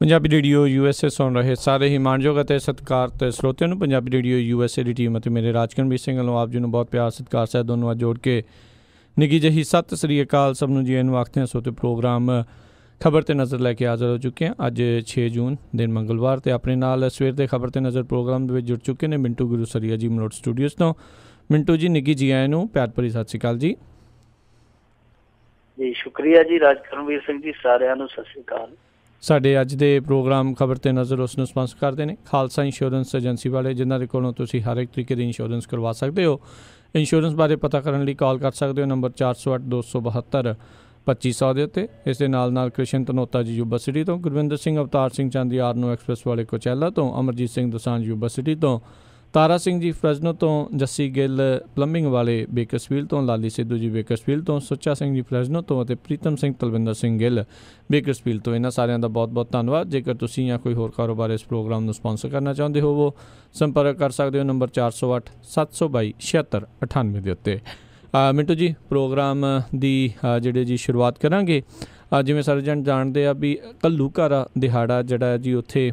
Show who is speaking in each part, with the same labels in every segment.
Speaker 1: Punjabi radio USA ਸੁਣ ਰਹੇ ਸਾਰੇ ਹੀ ਮਾਣਯੋਗ ਅਤੇ ਸਤਿਕਾਰਤ ਸਰੋਤਿਆਂ ਨੂੰ ਪੰਜਾਬੀ ਰੇਡੀਓ USA ਦੀ ਟੀਮ ਅਤੇ ਮੇਰੇ ਰਾਜਕਰਮਵੀਰ ਸਿੰਘ ਵੱਲੋਂ ਆਪ ਜੀ ਨੂੰ ਬਹੁਤ ਪਿਆਰ ਸਤਿਕਾਰ ਸਹਿਤ ਦੋਨੋਂ ਜੋੜ ਕੇ ਨਿੱਘੀ ਜਿਹੀ ਸਤਿ ਸ੍ਰੀ ਅਕਾਲ ਸਭ ਨੂੰ ਜੀ ਇਹਨੂੰ ਆਖਦੇ ਹਾਂ। ਸੋ ਪ੍ਰੋਗਰਾਮ ਖਬਰ 'ਤੇ ਨਜ਼ਰ ਲੈ ਕੇ ਹਾਜ਼ਰ ਹੋ ਚੁੱਕੇ ਹਾਂ। ਅੱਜ 6 ਜੂਨ ਦਿਨ ਮੰਗਲਵਾਰ ਅਤੇ ਆਪਣੇ ਨਾਲ ਸਵੇਰ ਦੇ ਖਬਰ 'ਤੇ ਨਜ਼ਰ ਪ੍ਰੋਗਰਾਮ ਦੇ ਵਿੱਚ ਜੁੜ ਚੁੱਕੇ ਨੇ ਮਿੰਟੂ ਗੁਰੂਸਰੀਆ ਜੀ ਮਲੋਟ ਸਟੂਡੀਓਜ਼ ਤੋਂ। ਮਿੰਟੂ ਜੀ ਨਿੱਘੀ ਜੀ ਆਇਆਂ ਨੂੰ ਪਿਆਰ ਭਰੀ ਸਤਿ ਸ਼੍ਰੀ ਅਕਾਲ ਜੀ।
Speaker 2: ਜੀ ਸ਼ੁਕਰੀਆ ਜੀ ਰਾਜਕਰਮਵੀਰ ਸਿੰਘ ਜੀ, ਸਾਰਿਆਂ ਨੂੰ ਸਤਿ ਸ਼੍ਰੀ ਅਕਾਲ।
Speaker 1: ਸਾਡੇ ਅੱਜ ਦੇ ਪ੍ਰੋਗਰਾਮ ਖਬਰ 'ਤੇ ਨਜ਼ਰ ਉਸ ਨੂੰ ਸਪਾਂਸਰ ਕਰਦੇ ਨੇ ਖਾਲਸਾ ਇੰਸ਼ੋਰੈਂਸ ਏਜੰਸੀ ਵਾਲੇ, ਜਿਨ੍ਹਾਂ ਦੇ ਕੋਲੋਂ ਤੁਸੀਂ ਹਰ ਇੱਕ ਤਰੀਕੇ ਦੀ ਇੰਸ਼ੋਰੈਂਸ ਕਰਵਾ ਸਕਦੇ ਹੋ। ਇੰਸ਼ੋਰੈਂਸ ਬਾਰੇ ਪਤਾ ਕਰਨ ਲਈ ਕਾਲ ਕਰ ਸਕਦੇ ਹੋ ਨੰਬਰ 408-272-2500 ਦੇ ਉੱਤੇ। ਇਸ ਦੇ ਨਾਲ ਕ੍ਰਿਸ਼ਨ ਧਨੋਤਾ ਜੀ ਯੂਬਾ ਸਿਟੀ ਤੋਂ, ਗੁਰਵਿੰਦਰ ਸਿੰਘ ਅਵਤਾਰ ਸਿੰਘ ਚਾਂਦੀ ਆਰਨੋ ਐਕਸਪ੍ਰੈਸ ਵਾਲੇ ਕੋਚੈਲਾ ਤੋਂ, ਅਮਰਜੀਤ ਸਿੰਘ ਦੋਸਾਂਝ ਯੂਬਾ ਸਿਟੀ ਤੋਂ, ਤਾਰਾ ਸਿੰਘ ਜੀ ਫਰੈਜ਼ਨੋ ਤੋਂ, ਜੱਸੀ ਗਿੱਲ ਪਲੰਬਿੰਗ ਵਾਲੇ ਬੇਕਰਸਫੀਲਡ ਤੋਂ, ਲਾਲੀ ਸਿੱਧੂ ਜੀ ਬੇਕਰਸਫੀਲਡ ਤੋਂ, ਸੁੱਚਾ ਸਿੰਘ ਜੀ ਫਰੈਜ਼ਨੋ ਤੋਂ ਅਤੇ ਪ੍ਰੀਤਮ ਸਿੰਘ ਤਲਵਿੰਦਰ ਸਿੰਘ ਗਿੱਲ ਬੇਕਰਸਫੀਲਡ ਤੋਂ। ਇਹਨਾਂ ਸਾਰਿਆਂ ਦਾ ਬਹੁਤ ਬਹੁਤ ਧੰਨਵਾਦ। ਜੇਕਰ ਤੁਸੀਂ ਜਾਂ ਕੋਈ ਹੋਰ ਕਾਰੋਬਾਰ ਇਸ ਪ੍ਰੋਗਰਾਮ ਨੂੰ ਸਪਾਂਸਰ ਕਰਨਾ ਚਾਹੁੰਦੇ ਹੋਵੋ, ਸੰਪਰਕ ਕਰ ਸਕਦੇ ਹੋ ਨੰਬਰ 408-722-7698 ਦੇ ਉੱਤੇ। ਮਿੰਟੂ ਜੀ ਪ੍ਰੋਗਰਾਮ ਦੀ ਜਿਹੜੇ ਜੀ ਸ਼ੁਰੂਆਤ ਕਰਾਂਗੇ। ਜਿਵੇਂ ਸਾਰੇ ਜਣ ਜਾਣਦੇ ਆ ਵੀ ਘੱਲੂਘਾਰਾ ਦਿਹਾੜਾ ਜਿਹੜਾ ਜੀ ਉੱਥੇ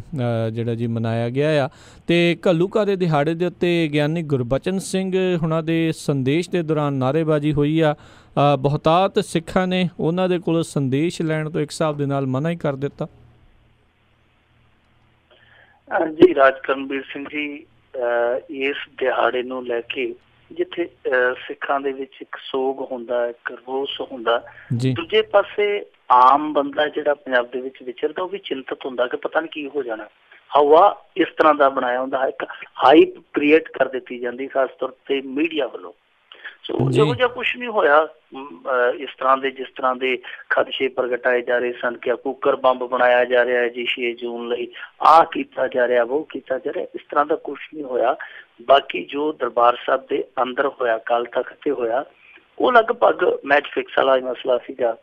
Speaker 1: ਜਿਹੜਾ ਜੀ ਮਨਾਇਆ ਗਿਆ ਆ, ਅਤੇ ਘੱਲੂਘਾਰੇ ਦਿਹਾੜੇ ਦੇ ਉੱਤੇ ਗਿਆਨੀ ਗੁਰਬਚਨ ਸਿੰਘ ਹੁਣਾਂ ਦੇ ਸੰਦੇਸ਼ ਦੇ ਦੌਰਾਨ ਨਾਅਰੇਬਾਜ਼ੀ ਹੋਈ ਆ। ਬਹੁਤਾਤ ਸਿੱਖਾਂ ਨੇ ਉਹਨਾਂ ਦੇ ਕੋਲ ਸੰਦੇਸ਼ ਲੈਣ ਤੋਂ ਇੱਕ ਹਿਸਾਬ ਦੇ ਨਾਲ ਮਨਾ ਹੀ ਕਰ ਦਿੱਤਾ।
Speaker 2: ਜੀ ਰਾਜਕਰਮਵੀਰ ਸਿੰਘ ਜੀ, ਇਸ ਦਿਹਾੜੇ ਨੂੰ ਲੈ ਕੇ ਜਿੱਥੇ ਸਿੱਖਾਂ ਦੇ ਵਿੱਚ ਇੱਕ ਸੋਗ ਹੁੰਦਾ, ਇੱਕ ਰੋਸ ਹੁੰਦਾ, ਦੂਜੇ ਪਾਸੇ ਆਮ ਬੰਦਾ ਜਿਹੜਾ ਪੰਜਾਬ ਦੇ ਵਿੱਚ ਵਿਚਰਦਾ ਉਹ ਵੀ ਚਿੰਤਤ ਹੁੰਦਾ ਕਿ ਪਤਾ ਨਹੀਂ ਕੀ ਹੋ ਜਾਣਾ। ਹਵਾ ਇਸ ਤਰ੍ਹਾਂ ਦਾ ਬਣਾਇਆ ਹੁੰਦਾ, ਇੱਕ ਹਾਈਪ ਕ੍ਰੀਏਟ ਕਰ ਦਿੱਤੀ ਜਾਂਦੀ ਖਾਸ ਤੌਰ ਤੇ ਮੀਡੀਆ ਵੱਲੋਂ। ਸੋ ਇਹੋ ਜਿਹਾ ਕੁਛ ਨਹੀਂ ਹੋਇਆ। ਇਸ ਤਰ੍ਹਾਂ ਦੇ ਜਿਸ ਤਰ੍ਹਾਂ ਦੇ ਖਦਸ਼ੇ ਪ੍ਰਗਟਾਏ ਜਾ ਰਹੇ ਸਨ ਕਿ ਕੁੱਕਰ ਬੰਬ ਬਣਾਇਆ ਜਾ ਰਿਹਾ ਹੈ ਜੀ 6 ਜੂਨ ਲਈ, ਆਹ ਕੀਤਾ ਜਾ ਰਿਹਾ, ਉਹ ਕੀਤਾ ਜਾ ਰਿਹਾ, ਇਸ ਤਰ੍ਹਾਂ ਦਾ ਕੁਛ ਨਹੀਂ ਹੋਇਆ। ਬਾਕੀ ਜੋ ਦਰਬਾਰ ਸਾਹਿਬ ਦੇ ਅੰਦਰ ਹੋਇਆ, ਅਕਾਲ ਤਖ਼ਤ ਤੇ ਹੋਇਆ, ਉਹ ਲਗਭਗ ਮੈਚ ਫਿਕਸ ਵਾਲਾ ਮਸਲਾ ਸੀਗਾ,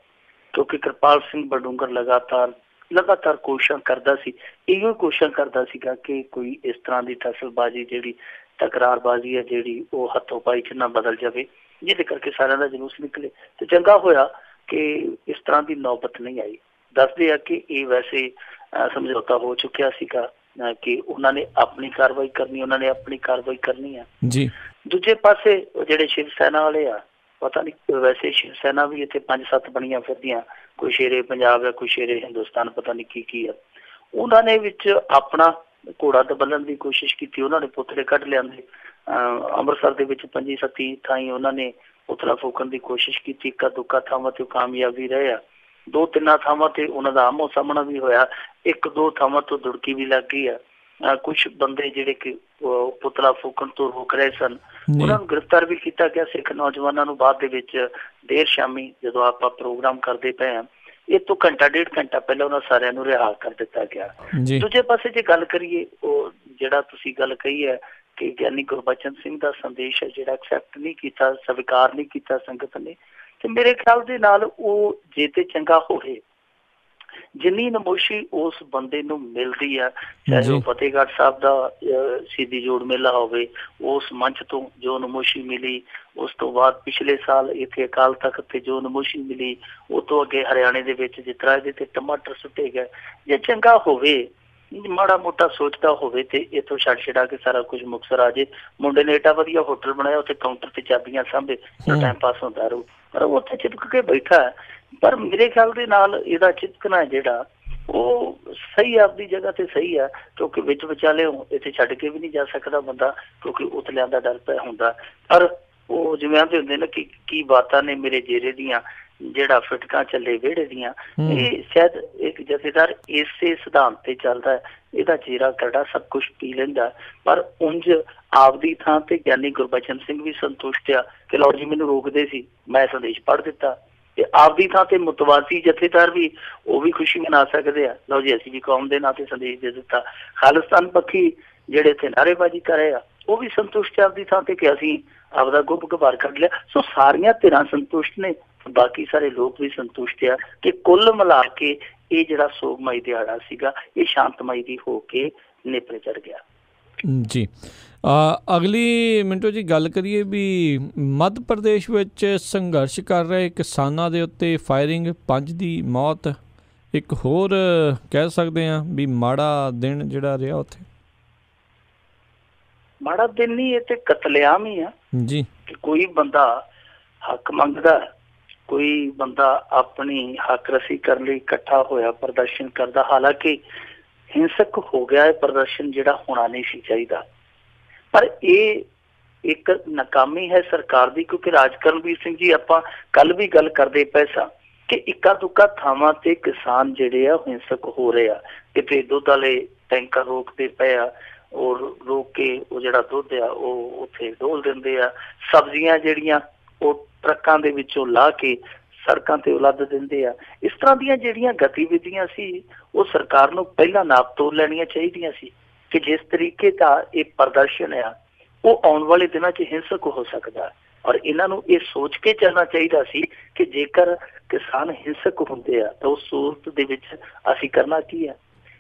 Speaker 2: ਕਿਉਂਕਿ ਕਿਰਪਾਲ ਸਿੰਘ ਬਡੂੰਗਰ ਲਗਾਤਾਰ ਕੋਸ਼ਿਸ਼ਾਂ ਕਰਦਾ ਸੀ, ਇਹੋ ਕੋਸ਼ਿਸ਼ਾਂ ਕਰਦਾ ਸੀਗਾ ਕਿ ਕੋਈ ਇਸ ਤਰ੍ਹਾਂ ਦੀ ਟਸਲਬਾਜ਼ੀ ਜਿਹੜੀ ਤਕਰਾਰਬਾਜ਼ੀ ਹੈ ਜਿਹੜੀ ਉਹ ਹੱਥੋਂ ਪਾਈ ਚ ਨਾ ਬਦਲ ਜਾਵੇ, ਜਿਹਦੇ ਕਰਕੇ ਸਾਰਿਆਂ ਦਾ ਜਲੂਸ ਨਿਕਲੇ। ਤੇ ਚੰਗਾ ਹੋਇਆ ਕਿ ਇਸ ਤਰ੍ਹਾਂ ਦੀ ਨੌਬਤ ਨਹੀਂ ਆਈ। ਦੱਸਦੇ ਆ ਕਿ ਇਹ ਵੈਸੇ ਸਮਝੌਤਾ ਹੋ ਚੁੱਕਿਆ ਸੀਗਾ ਕਿ ਉਹਨਾਂ ਨੇ ਆਪਣੀ ਕਾਰਵਾਈ ਕਰਨੀ ਆ ਜੀ। ਦੂਜੇ ਪਾਸੇ ਜਿਹੜੇ ਸ਼ਿਵ ਸੈਨਾ ਵਾਲੇ ਆ, ਪਤਾ ਨਹੀਂ ਵੈਸੇ ਸ਼ਿਵ ਸੈਨਾ ਵੀ ਇੱਥੇ 5-7 ਬਣੀਆਂ ਫਿਰਦੀਆਂ, ਕੋਈ ਸ਼ੇਰੇ ਪੰਜਾਬ ਹੈ, ਕੋਈ ਸ਼ੇਰੇ ਹਿੰਦੁਸਤਾਨ, ਪਤਾ ਨਹੀਂ ਕੀ ਆ। ਉਹਨਾਂ ਨੇ ਵਿੱਚ ਆਪਣਾ ਘੋੜਾ ਦਬਲਣ ਦੀ ਕੋਸ਼ਿਸ਼ ਕੀਤੀ, ਉਹਨਾਂ ਨੇ ਪੁਤਲੇ ਕੱਢ ਲਿਆਂਦੇ। ਅੰਮ੍ਰਿਤਸਰ ਦੇ ਵਿੱਚ 25-27 ਥਾਈਂ ਉਹਨਾਂ ਨੇ ਪੁਤਲਾ ਫੂਕਣ ਦੀ ਕੋਸ਼ਿਸ਼ ਕੀਤੀ, ਇੱਕਾ ਦੁੱਕਾ ਥਾਵਾਂ ਤੇ ਕਾਮਯਾਬੀ ਰਹੇ ਆ। 2-3 ਥਾਵਾਂ ਤੇ ਉਹਨਾਂ ਦਾ ਆਮੋ ਸਾਹਮਣਾ ਵੀ ਹੋਇਆ, 1-2 ਥਾਵਾਂ ਤੋਂ ਦੁੜਕੀ ਵੀ ਲੱਗ ਗਈ ਆ। ਕੁਛ ਬੰਦੇ ਜਿਹੜੇ ਕਿ ਪੁਤਲਾ ਫੂਕਣ ਤੋਂ ਰੋਕ ਰਹੇ ਸਨ, ਉਹਨਾਂ ਨੂੰ ਗ੍ਰਿਫਤਾਰ ਵੀ ਕੀਤਾ ਗਿਆ। ਸਿੱਖ ਨੌਜਵਾਨਾਂ ਨੂੰ ਬਾਅਦ ਦੇ ਵਿੱਚ ਦੇਰ ਸ਼ਾਮੀ ਜਦੋਂ ਆਪਾਂ ਪ੍ਰੋਗਰਾਮ ਕਰਦੇ ਪਏ ਹਾਂ, ਇਹ ਤੋਂ ਘੰਟਾ-1.5 ਘੰਟਾ ਪਹਿਲਾਂ ਉਹਨਾਂ ਸਾਰਿਆਂ ਨੂੰ ਰਿਹਾ ਕਰ ਦਿੱਤਾ ਗਿਆ। ਦੂਜੇ ਪਾਸੇ ਜੇ ਗੱਲ ਕਰੀਏ, ਉਹ ਜਿਹੜਾ ਤੁਸੀਂ ਗੱਲ ਕਹੀ ਹੈ ਕਿ ਗਿਆਨੀ ਗੁਰਬਚਨ ਸਿੰਘ ਦਾ ਸੰਦੇਸ਼ ਹੈ ਜਿਹੜਾ ਐਕਸੈਪਟ ਨਹੀਂ ਕੀਤਾ, ਸਵੀਕਾਰ ਨਹੀਂ ਕੀਤਾ ਸੰਗਤ ਨੇ, ਤੇ ਮੇਰੇ ਖਿਆਲ ਦੇ ਨਾਲ ਉਹ ਜੇ ਤੇ ਚੰਗਾ ਹੋਵੇ। ਜਿੰਨੀ ਨਮੋਸ਼ੀ ਉਸ ਬੰਦੇ ਨੂੰ ਮਿਲਦੀ ਆ, ਚਾਹੇ ਉਹ ਫਤਿਹਗੜ੍ਹ ਸਾਹਿਬ ਦਾ ਸ਼ਹੀਦੀ ਜੋੜ ਮੇਲਾ ਹੋਵੇ, ਉਸ ਮੰਚ ਤੋਂ ਜੋ ਨਮੋਸ਼ੀ ਮਿਲੀ, ਉਸ ਤੋਂ ਬਾਅਦ ਪਿਛਲੇ ਸਾਲ ਇੱਥੇ ਅਕਾਲ ਤਖ਼ਤ ਤੇ ਜੋ ਨਮੋਸ਼ੀ ਮਿਲੀ, ਉਹ ਤੋਂ ਅੱਗੇ ਹਰਿਆਣੇ ਦੇ ਵਿੱਚ ਜਿਸ ਤਰ੍ਹਾਂ ਇਹਦੇ ਤੇ ਟਮਾਟਰ ਸੁੱਟੇ ਗਏ, ਜੇ ਚੰਗਾ ਹੋਵੇ, ਮਾੜਾ ਮੋਟਾ ਸੋਚਦਾ ਹੋਵੇ ਤੇ ਇੱਥੋਂ ਛੱਡ ਛਡਾ ਕੇ ਸਾਰਾ ਕੁਝ ਮੁਕਤਸਰ ਆ ਜੇ। ਮੁੰਡੇ ਨੇ ਏਡਾ ਵਧੀਆ ਹੋਟਲ ਬਣਾਇਆ, ਉੱਥੇ ਕਾਊਂਟਰ ਤੇ ਚਾਬੀਆਂ ਸਾਂਭੇ, ਟਾਈਮ ਪਾਸ ਹੁੰਦਾ ਰਹੂ, ਪਰ ਉਹ ਉੱਥੇ ਚਿਪਕ ਕੇ ਬੈਠਾ ਹੈ। ਪਰ ਮੇਰੇ ਖਿਆਲ ਦੇ ਨਾਲ ਇਹਦਾ ਚਿਪਕਣਾ ਜਿਹੜਾ ਉਹ ਸਹੀ ਆਪਦੀ ਜਗ੍ਹਾ ਤੇ ਸਹੀ ਆ, ਕਿਉਂਕਿ ਵਿੱਚ ਵਿਚਾਲੇ ਇੱਥੇ ਛੱਡ ਕੇ ਵੀ ਨਹੀਂ ਜਾ ਸਕਦਾ ਬੰਦਾ, ਕਿਉਂਕਿ ਉਤਲਿਆਂ ਦਾ ਡਰ ਪਿਆ ਹੁੰਦਾ। ਪਰ ਉਹ ਜਿਵੇਂ ਆਂਦੇ ਹੁੰਦੇ ਨਾ ਕਿ ਕੀ ਬਾਤਾਂ ਨੇ ਮੇਰੇ ਜੇਰੇ ਦੀਆਂ, ਜਿਹੜਾ ਫਿਟਕਾਂ ਚੱਲੇ ਵਿਹੜੇ ਦੀਆਂ, ਇਹ ਸ਼ਾਇਦ ਇੱਕ ਜਥੇਦਾਰ ਇਸੇ ਸਿਧਾਂਤ ਤੇ ਚੱਲਦਾ ਹੈ, ਇਹਦਾ ਜੇਰਾ ਕਰੜਾ ਸਭ ਕੁਛ ਪੀ ਲੈਂਦਾ। ਪਰ ਉਂਝ ਆਪਦੀ ਥਾਂ ਤੇ ਗਿਆਨੀ ਗੁਰਬਚਨ ਸਿੰਘ ਵੀ ਸੰਤੁਸ਼ਟ ਆ ਕਿ ਲਓ ਜੀ ਮੈਨੂੰ ਰੋਕਦੇ ਸੀ, ਮੈਂ ਸੰਦੇਸ਼ ਪੜ੍ਹ ਦਿੱਤਾ। ਤੇ ਆਪਦੀ ਥਾਂ ਤੇ ਮੁਤਵਾਜ਼ੀ ਜਥੇਦਾਰ ਵੀ ਉਹ ਵੀ ਖੁਸ਼ੀ ਮਨਾ ਸਕਦੇ ਆ, ਲਓ ਜੀ ਅਸੀਂ ਵੀ ਕੌਮ ਦੇ ਨਾਂ ਤੇ ਸੰਦੇਸ਼ ਦੇ ਦਿੱਤਾ। ਖਾਲਿਸਤਾਨ ਪੱਖੀ ਜਿਹੜੇ ਇੱਥੇ ਨਾਅਰੇਬਾਜ਼ੀ ਕਰ ਰਹੇ ਆ, ਉਹ ਵੀ ਸੰਤੁਸ਼ਟ ਆਪਦੀ ਥਾਂ ਤੇ ਕਿ ਅਸੀਂ ਆਪਦਾ ਗੁੱਪ ਗੁਬਾਰ ਕੱਢ ਲਿਆ। ਸੋ ਸਾਰੀਆਂ ਧਿਰਾਂ ਸੰਤੁਸ਼ਟ ਨੇ, ਬਾਕੀ ਸਾਰੇ ਲੋਕ ਵੀ ਸੰਤੁਸ਼ਟ ਆ ਕਿ ਕੁੱਲ ਮਿਲਾ ਕੇ ਇਹ ਜਿਹੜਾ ਸੋਗਮਈ ਦਿਹਾੜਾ ਸੀਗਾ ਇਹ ਸ਼ਾਂਤਮਈ ਵੀ ਹੋ ਕੇ ਨੇਪਰੇ ਚੜ ਗਿਆ
Speaker 1: ਜੀ। ਅਗਲੀ ਮਿੰਟੋ ਜੀ ਗੱਲ ਕਰੀਏ ਵੀ ਮੱਧ ਪ੍ਰਦੇਸ਼ ਵਿੱਚ ਸੰਘਰਸ਼ ਕਰ ਰਹੇ ਕਿਸਾਨਾਂ ਦੇ ਉੱਤੇ ਫਾਇਰਿੰਗ, 5 ਦੀ ਮੌਤ, ਇੱਕ ਹੋਰ ਕਹਿ ਸਕਦੇ ਹਾਂ ਵੀ ਮਾੜਾ ਦਿਨ ਜਿਹੜਾ ਰਿਹਾ ਉੱਥੇ?
Speaker 2: ਮਾੜਾ ਦਿਨ ਨਹੀਂ, ਇਹ ਤੇ ਕਤਲੇਆਮ ਹੀ ਆ
Speaker 1: ਜੀ।
Speaker 2: ਕੋਈ ਬੰਦਾ ਹੱਕ ਮੰਗਦਾ, ਕੋਈ ਬੰਦਾ ਆਪਣੀ ਹੱਕ ਰਸੀ ਕਰਨ ਲਈ ਇਕੱਠਾ ਹੋਇਆ ਪ੍ਰਦਰਸ਼ਨ ਕਰਦਾ। ਹਾਲਾਂਕਿ ਹਿੰਸਕ ਹੋ ਗਿਆ ਇਹ ਪ੍ਰਦਰਸ਼ਨ, ਜਿਹੜਾ ਹੋਣਾ ਨਹੀਂ ਸੀ ਚਾਹੀਦਾ। ਪਰ ਇਹ ਇੱਕ ਨਾਕਾਮੀ ਹੈ ਸਰਕਾਰ ਦੀ, ਕਿਉਂਕਿ ਰਾਜ ਕਰਨਵੀਰ ਸਿੰਘ ਜੀ, ਆਪਾਂ ਕੱਲ ਵੀ ਗੱਲ ਕਰਦੇ ਪਏ ਸਾਂ ਕਿ ਇੱਕਾ ਦੁੱਕਾ ਥਾਵਾਂ ਤੇ ਕਿਸਾਨ ਜਿਹੜੇ ਆ ਹਿੰਸਕ ਹੋ ਰਹੇ ਆ। ਕਿਤੇ ਦੁੱਧ ਵਾਲੇ ਟੈਂਕਰ ਰੋਕਦੇ ਪਏ ਆ, ਔਰ ਰੋਕ ਕੇ ਉਹ ਜਿਹੜਾ ਦੁੱਧ ਆ ਉਹ ਉੱਥੇ ਡੋਲ ਦਿੰਦੇ ਆ। ਸਬਜ਼ੀਆਂ ਜਿਹੜੀਆਂ ਉਹ ਟਰੱਕਾਂ ਦੇ ਵਿੱਚੋਂ ਲਾ ਕੇ ਸੜਕਾਂ ਤੇ ਉਲੱਦ ਦਿੰਦੇ ਆ। ਇਸ ਤਰ੍ਹਾਂ ਦੀਆਂ ਜਿਹੜੀਆਂ ਗਤੀਵਿਧੀਆਂ ਸੀ ਉਹ ਸਰਕਾਰ ਨੂੰ ਪਹਿਲਾਂ ਨਾਪ ਤੋਲ ਲੈਣੀਆਂ ਚਾਹੀਦੀਆਂ ਸੀ ਕਿ ਜਿਸ ਤਰੀਕੇ ਦਾ ਇਹ ਪ੍ਰਦਰਸ਼ਨ ਆ ਉਹ ਆਉਣ ਵਾਲੇ ਦਿਨਾਂ 'ਚ ਹਿੰਸਕ ਹੋ ਸਕਦਾ। ਔਰ ਇਹਨਾਂ ਨੂੰ ਇਹ ਸੋਚ ਕੇ ਚੱਲਣਾ ਚਾਹੀਦਾ ਸੀ ਕਿ ਜੇਕਰ ਕਿਸਾਨ ਹਿੰਸਕ ਹੁੰਦੇ ਆ ਤਾਂ ਉਸ ਸੂਰਤ ਦੇ ਵਿੱਚ ਅਸੀਂ ਕਰਨਾ ਕੀ ਹੈ।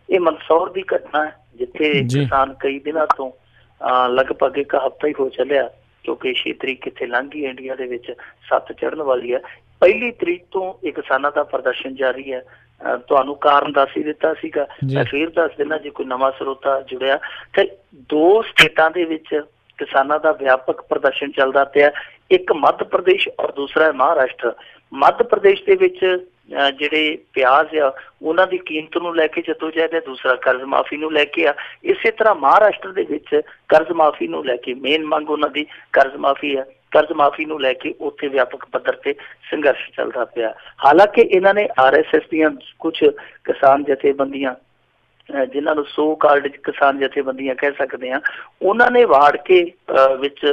Speaker 2: ਇਹ ਮੰਦਸੌਰ ਦੀ ਘਟਨਾ ਹੈ ਜਿੱਥੇ ਕਿਸਾਨ ਕਈ ਦਿਨਾਂ ਤੋਂ ਲਗਭਗ ਇੱਕ ਹਫ਼ਤਾ ਹੀ ਹੋ ਚੱਲਿਆ, ਕਿਉਂਕਿ 6 ਤਰੀਕ ਇੱਥੇ ਲੰਘ ਗਈ, ਇੰਡੀਆ ਦੇ ਵਿੱਚ 7 ਚੜ੍ਹਨ ਵਾਲੀ ਹੈ। 1 ਤਰੀਕ ਤੋਂ ਇਹ ਕਿਸਾਨਾਂ ਦਾ ਪ੍ਰਦਰਸ਼ਨ ਜਾਰੀ ਹੈ। ਤੁਹਾਨੂੰ ਕਾਰਨ ਦੱਸ ਹੀ ਦਿੱਤਾ ਸੀਗਾ, ਮੈਂ ਫਿਰ ਦੱਸ ਦਿੰਦਾ ਜੇ ਕੋਈ ਨਵਾਂ ਸਰੋਤਾ ਜੁੜਿਆ ਤੇ 2 ਸਟੇਟਾਂ ਦੇ ਵਿੱਚ ਕਿਸਾਨਾਂ ਦਾ ਵਿਆਪਕ ਪ੍ਰਦਰਸ਼ਨ ਚੱਲਦਾ ਪਿਆ। ਇੱਕ ਮੱਧ ਪ੍ਰਦੇਸ਼ ਔਰ ਦੂਸਰਾ ਮਹਾਰਾਸ਼ਟਰ। ਮੱਧ ਪ੍ਰਦੇਸ਼ ਦੇ ਵਿੱਚ ਜਿਹੜੇ ਪਿਆਜ਼ ਆ ਉਹਨਾਂ ਦੀ ਕੀਮਤ ਨੂੰ ਲੈ ਕੇ ਜਦੋਜਹਿਦ ਹੈ, ਦੂਸਰਾ ਕਰਜ਼ ਮਾਫੀ ਨੂੰ ਲੈ ਕੇ ਆ। ਇਸੇ ਤਰ੍ਹਾਂ ਮਹਾਰਾਸ਼ਟਰ ਦੇ ਵਿੱਚ ਕਰਜ਼ ਮਾਫੀ ਨੂੰ ਲੈ ਕੇ ਮੇਨ ਮੰਗ ਉਹਨਾਂ ਦੀ ਕਰਜ਼ ਮਾਫੀ ਹੈ। ਕਰਜ਼ ਮਾਫੀ ਨੂੰ ਲੈ ਕੇ ਉੱਥੇ ਵਿਆਪਕ ਪੱਧਰ ਤੇ ਸੰਘਰਸ਼ ਚੱਲਦਾ ਪਿਆ। ਹਾਲਾਂਕਿ ਇਹਨਾਂ ਨੇ RSS ਦੀਆਂ ਕੁਝ ਕਿਸਾਨ ਜਥੇਬੰਦੀਆਂ, ਜਿਨ੍ਹਾਂ ਨੂੰ ਸੋ ਕਾਲਡ ਕਿਸਾਨ ਜਥੇਬੰਦੀਆਂ ਕਹਿ ਸਕਦੇ ਹਾਂ, ਉਹਨਾਂ ਨੇ ਵਾੜ ਕੇ ਵਿੱਚ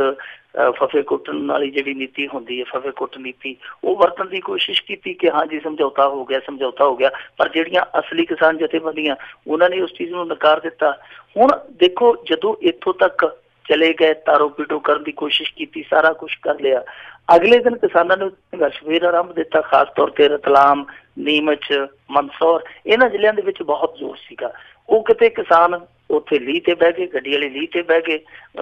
Speaker 2: ਫਫੇ ਕੁੱਟਣ ਵਾਲੀ ਜਿਹੜੀ ਨੀਤੀ ਹੁੰਦੀ ਹੈ, ਫਫੇ ਕੁੱਟ ਨੀਤੀ, ਉਹ ਵਰਤਣ ਦੀ ਕੋਸ਼ਿਸ਼ ਕੀਤੀ ਕਿ ਹਾਂਜੀ ਸਮਝੌਤਾ ਹੋ ਗਿਆ, ਸਮਝੌਤਾ ਹੋ ਗਿਆ। ਪਰ ਜਿਹੜੀਆਂ ਅਸਲੀ ਕਿਸਾਨ ਜਥੇਬੰਦੀਆਂ ਉਹਨਾਂ ਨੇ ਉਸ ਚੀਜ਼ ਨੂੰ ਨਕਾਰ ਦਿੱਤਾ। ਹੁਣ ਦੇਖੋ, ਜਦੋਂ ਇੱਥੋਂ ਤੱਕ ਚਲੇ ਗਏ, ਤਾਰੋ ਪੀਟੋ ਕਰਨ ਦੀ ਕੋਸ਼ਿਸ਼ ਕੀਤੀ, ਸਾਰਾ ਕੁਛ ਕਰ ਲਿਆ, ਅਗਲੇ ਦਿਨ ਕਿਸਾਨਾਂ ਨੇ ਸੰਘਰਸ਼ ਫੇਰ ਆਰੰਭ ਦਿੱਤਾ। ਖਾਸ ਤੌਰ ਤੇ ਰਤਲਾਮ, ਨੀਮਚ, ਮੰਦਸੌਰ, ਇਹਨਾਂ ਜ਼ਿਲ੍ਹਿਆਂ ਦੇ ਵਿੱਚ ਬਹੁਤ ਜ਼ੋਰ ਸੀਗਾ। ਉਹ ਕਿਤੇ ਕਿਸਾਨ ਉੱਥੇ ਲੀਹ ਤੇ ਬਹਿ ਗਏ, ਗੱਡੀ ਵਾਲੇ ਲੀਹ ਤੇ ਬਹਿ ਗਏ।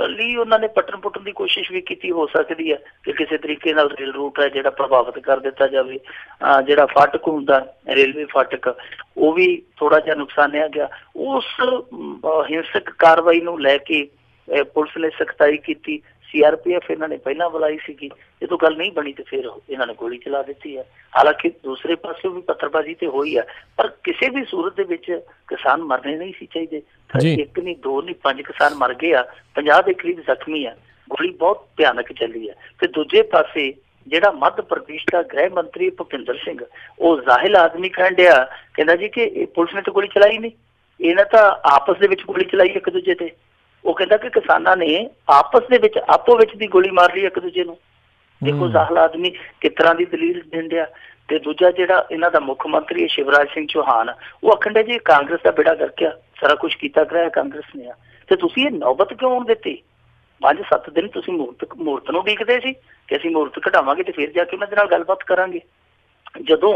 Speaker 2: ਲੀਹ ਉਹਨਾਂ ਨੇ ਪੱਟਣ ਪੁੱਟਣ ਦੀ ਕੋਸ਼ਿਸ਼ ਵੀ ਕੀਤੀ, ਹੋ ਸਕਦੀ ਹੈ ਕਿ ਕਿਸੇ ਤਰੀਕੇ ਨਾਲ ਰੇਲ ਰੂਟ ਹੈ ਜਿਹੜਾ ਪ੍ਰਭਾਵਿਤ ਕਰ ਦਿੱਤਾ ਜਾਵੇ। ਜਿਹੜਾ ਫਾਟਕ ਹੁੰਦਾ ਰੇਲਵੇ ਫਾਟਕ, ਉਹ ਵੀ ਥੋੜਾ ਜਿਹਾ ਨੁਕਸਾਨਿਆ ਗਿਆ। ਉਸ ਹਿੰਸਕ ਕਾਰਵਾਈ ਨੂੰ ਲੈ ਕੇ ਪੁਲਿਸ ਨੇ ਸਖਤਾਈ ਕੀਤੀ। CRPF ਇਹਨਾਂ ਨੇ ਪਹਿਲਾਂ ਬੁਲਾਈ ਸੀਗੀ, ਜਦੋਂ ਗੱਲ ਨਹੀਂ ਬਣੀ ਤੇ ਫਿਰ ਇਹਨਾਂ ਨੇ ਗੋਲੀ ਚਲਾ ਦਿੱਤੀ ਹੈ। ਹਾਲਾਂਕਿ ਦੂਸਰੇ ਪਾਸਿਓਂ ਵੀ ਪੱਥਰਬਾਜ਼ੀ ਤੇ ਹੋਈ ਹੈ, ਪਰ ਕਿਸੇ ਵੀ ਸੂਰਤ ਦੇ ਵਿੱਚ ਕਿਸਾਨ ਮਰਨੇ ਨਹੀਂ ਸੀ ਚਾਹੀਦੇ। ਇੱਕ ਨਹੀਂ, 2 ਨਹੀਂ, 5 ਕਿਸਾਨ ਮਰ ਗਏ ਆ, 50 ਦੇ ਕਰੀਬ ਜ਼ਖਮੀ ਆ। ਗੋਲੀ ਬਹੁਤ ਭਿਆਨਕ ਚੱਲੀ ਹੈ। ਤੇ ਦੂਜੇ ਪਾਸੇ ਜਿਹੜਾ ਮੱਧ ਪ੍ਰਦੇਸ਼ ਦਾ ਗ੍ਰਹਿ ਮੰਤਰੀ ਭੁਪਿੰਦਰ ਸਿੰਘ, ਉਹ ਜ਼ਾਹਿਲ ਆਦਮੀ ਕਹਿਣ ਡਿਆ, ਕਹਿੰਦਾ ਜੀ ਕਿ ਪੁਲਿਸ ਨੇ ਤਾਂ ਗੋਲੀ ਚਲਾਈ ਨਹੀਂ, ਇਹਨਾਂ ਤਾਂ ਆਪਸ ਦੇ ਵਿੱਚ ਗੋਲੀ ਚਲਾਈ ਇੱਕ ਦੂਜੇ ਤੇ। ਉਹ ਕਹਿੰਦਾ ਕਿ ਕਿਸਾਨਾਂ ਨੇ ਆਪਸ ਦੇ ਵਿੱਚ ਆਪੋ ਵਿੱਚ ਦੀ ਗੋਲੀ ਮਾਰ ਲਈ ਇੱਕ ਦੂਜੇ ਨੂੰ। ਦੇਖੋ ਜ਼ਾਹਿਲ ਆਦਮੀ ਕਿਸ ਤਰ੍ਹਾਂ ਦੀ ਦਲੀਲ ਦਿੰਦਿਆ। ਤੇ ਦੂਜਾ ਜਿਹੜਾ ਇਹਨਾਂ ਦਾ ਮੁੱਖ ਮੰਤਰੀ ਹੈ ਸ਼ਿਵਰਾਜ ਸਿੰਘ ਚੌਹਾਨ, ਉਹ ਆਖਣ ਜੀ ਕਾਂਗਰਸ ਦਾ ਬੇੜਾ ਗਰਕ ਆ, ਸਾਰਾ ਕੁਛ ਕੀਤਾ ਕਰਾਇਆ ਕਾਂਗਰਸ ਨੇ ਆ, ਤੇ ਤੁਸੀਂ ਇਹ ਨੌਬਤ ਕਿਉਂ ਆਉਣ ਦਿੱਤੀ? 5-7 ਦਿਨ ਤੁਸੀਂ ਮੂਰਤ ਨੂੰ ਉਡੀਕਦੇ ਸੀ ਕਿ ਅਸੀਂ ਮੂਰਤ ਕਢਾਵਾਂਗੇ ਤੇ ਫਿਰ ਜਾ ਕੇ ਉਹਨਾਂ ਦੇ ਨਾਲ ਗੱਲਬਾਤ ਕਰਾਂਗੇ। ਜਦੋਂ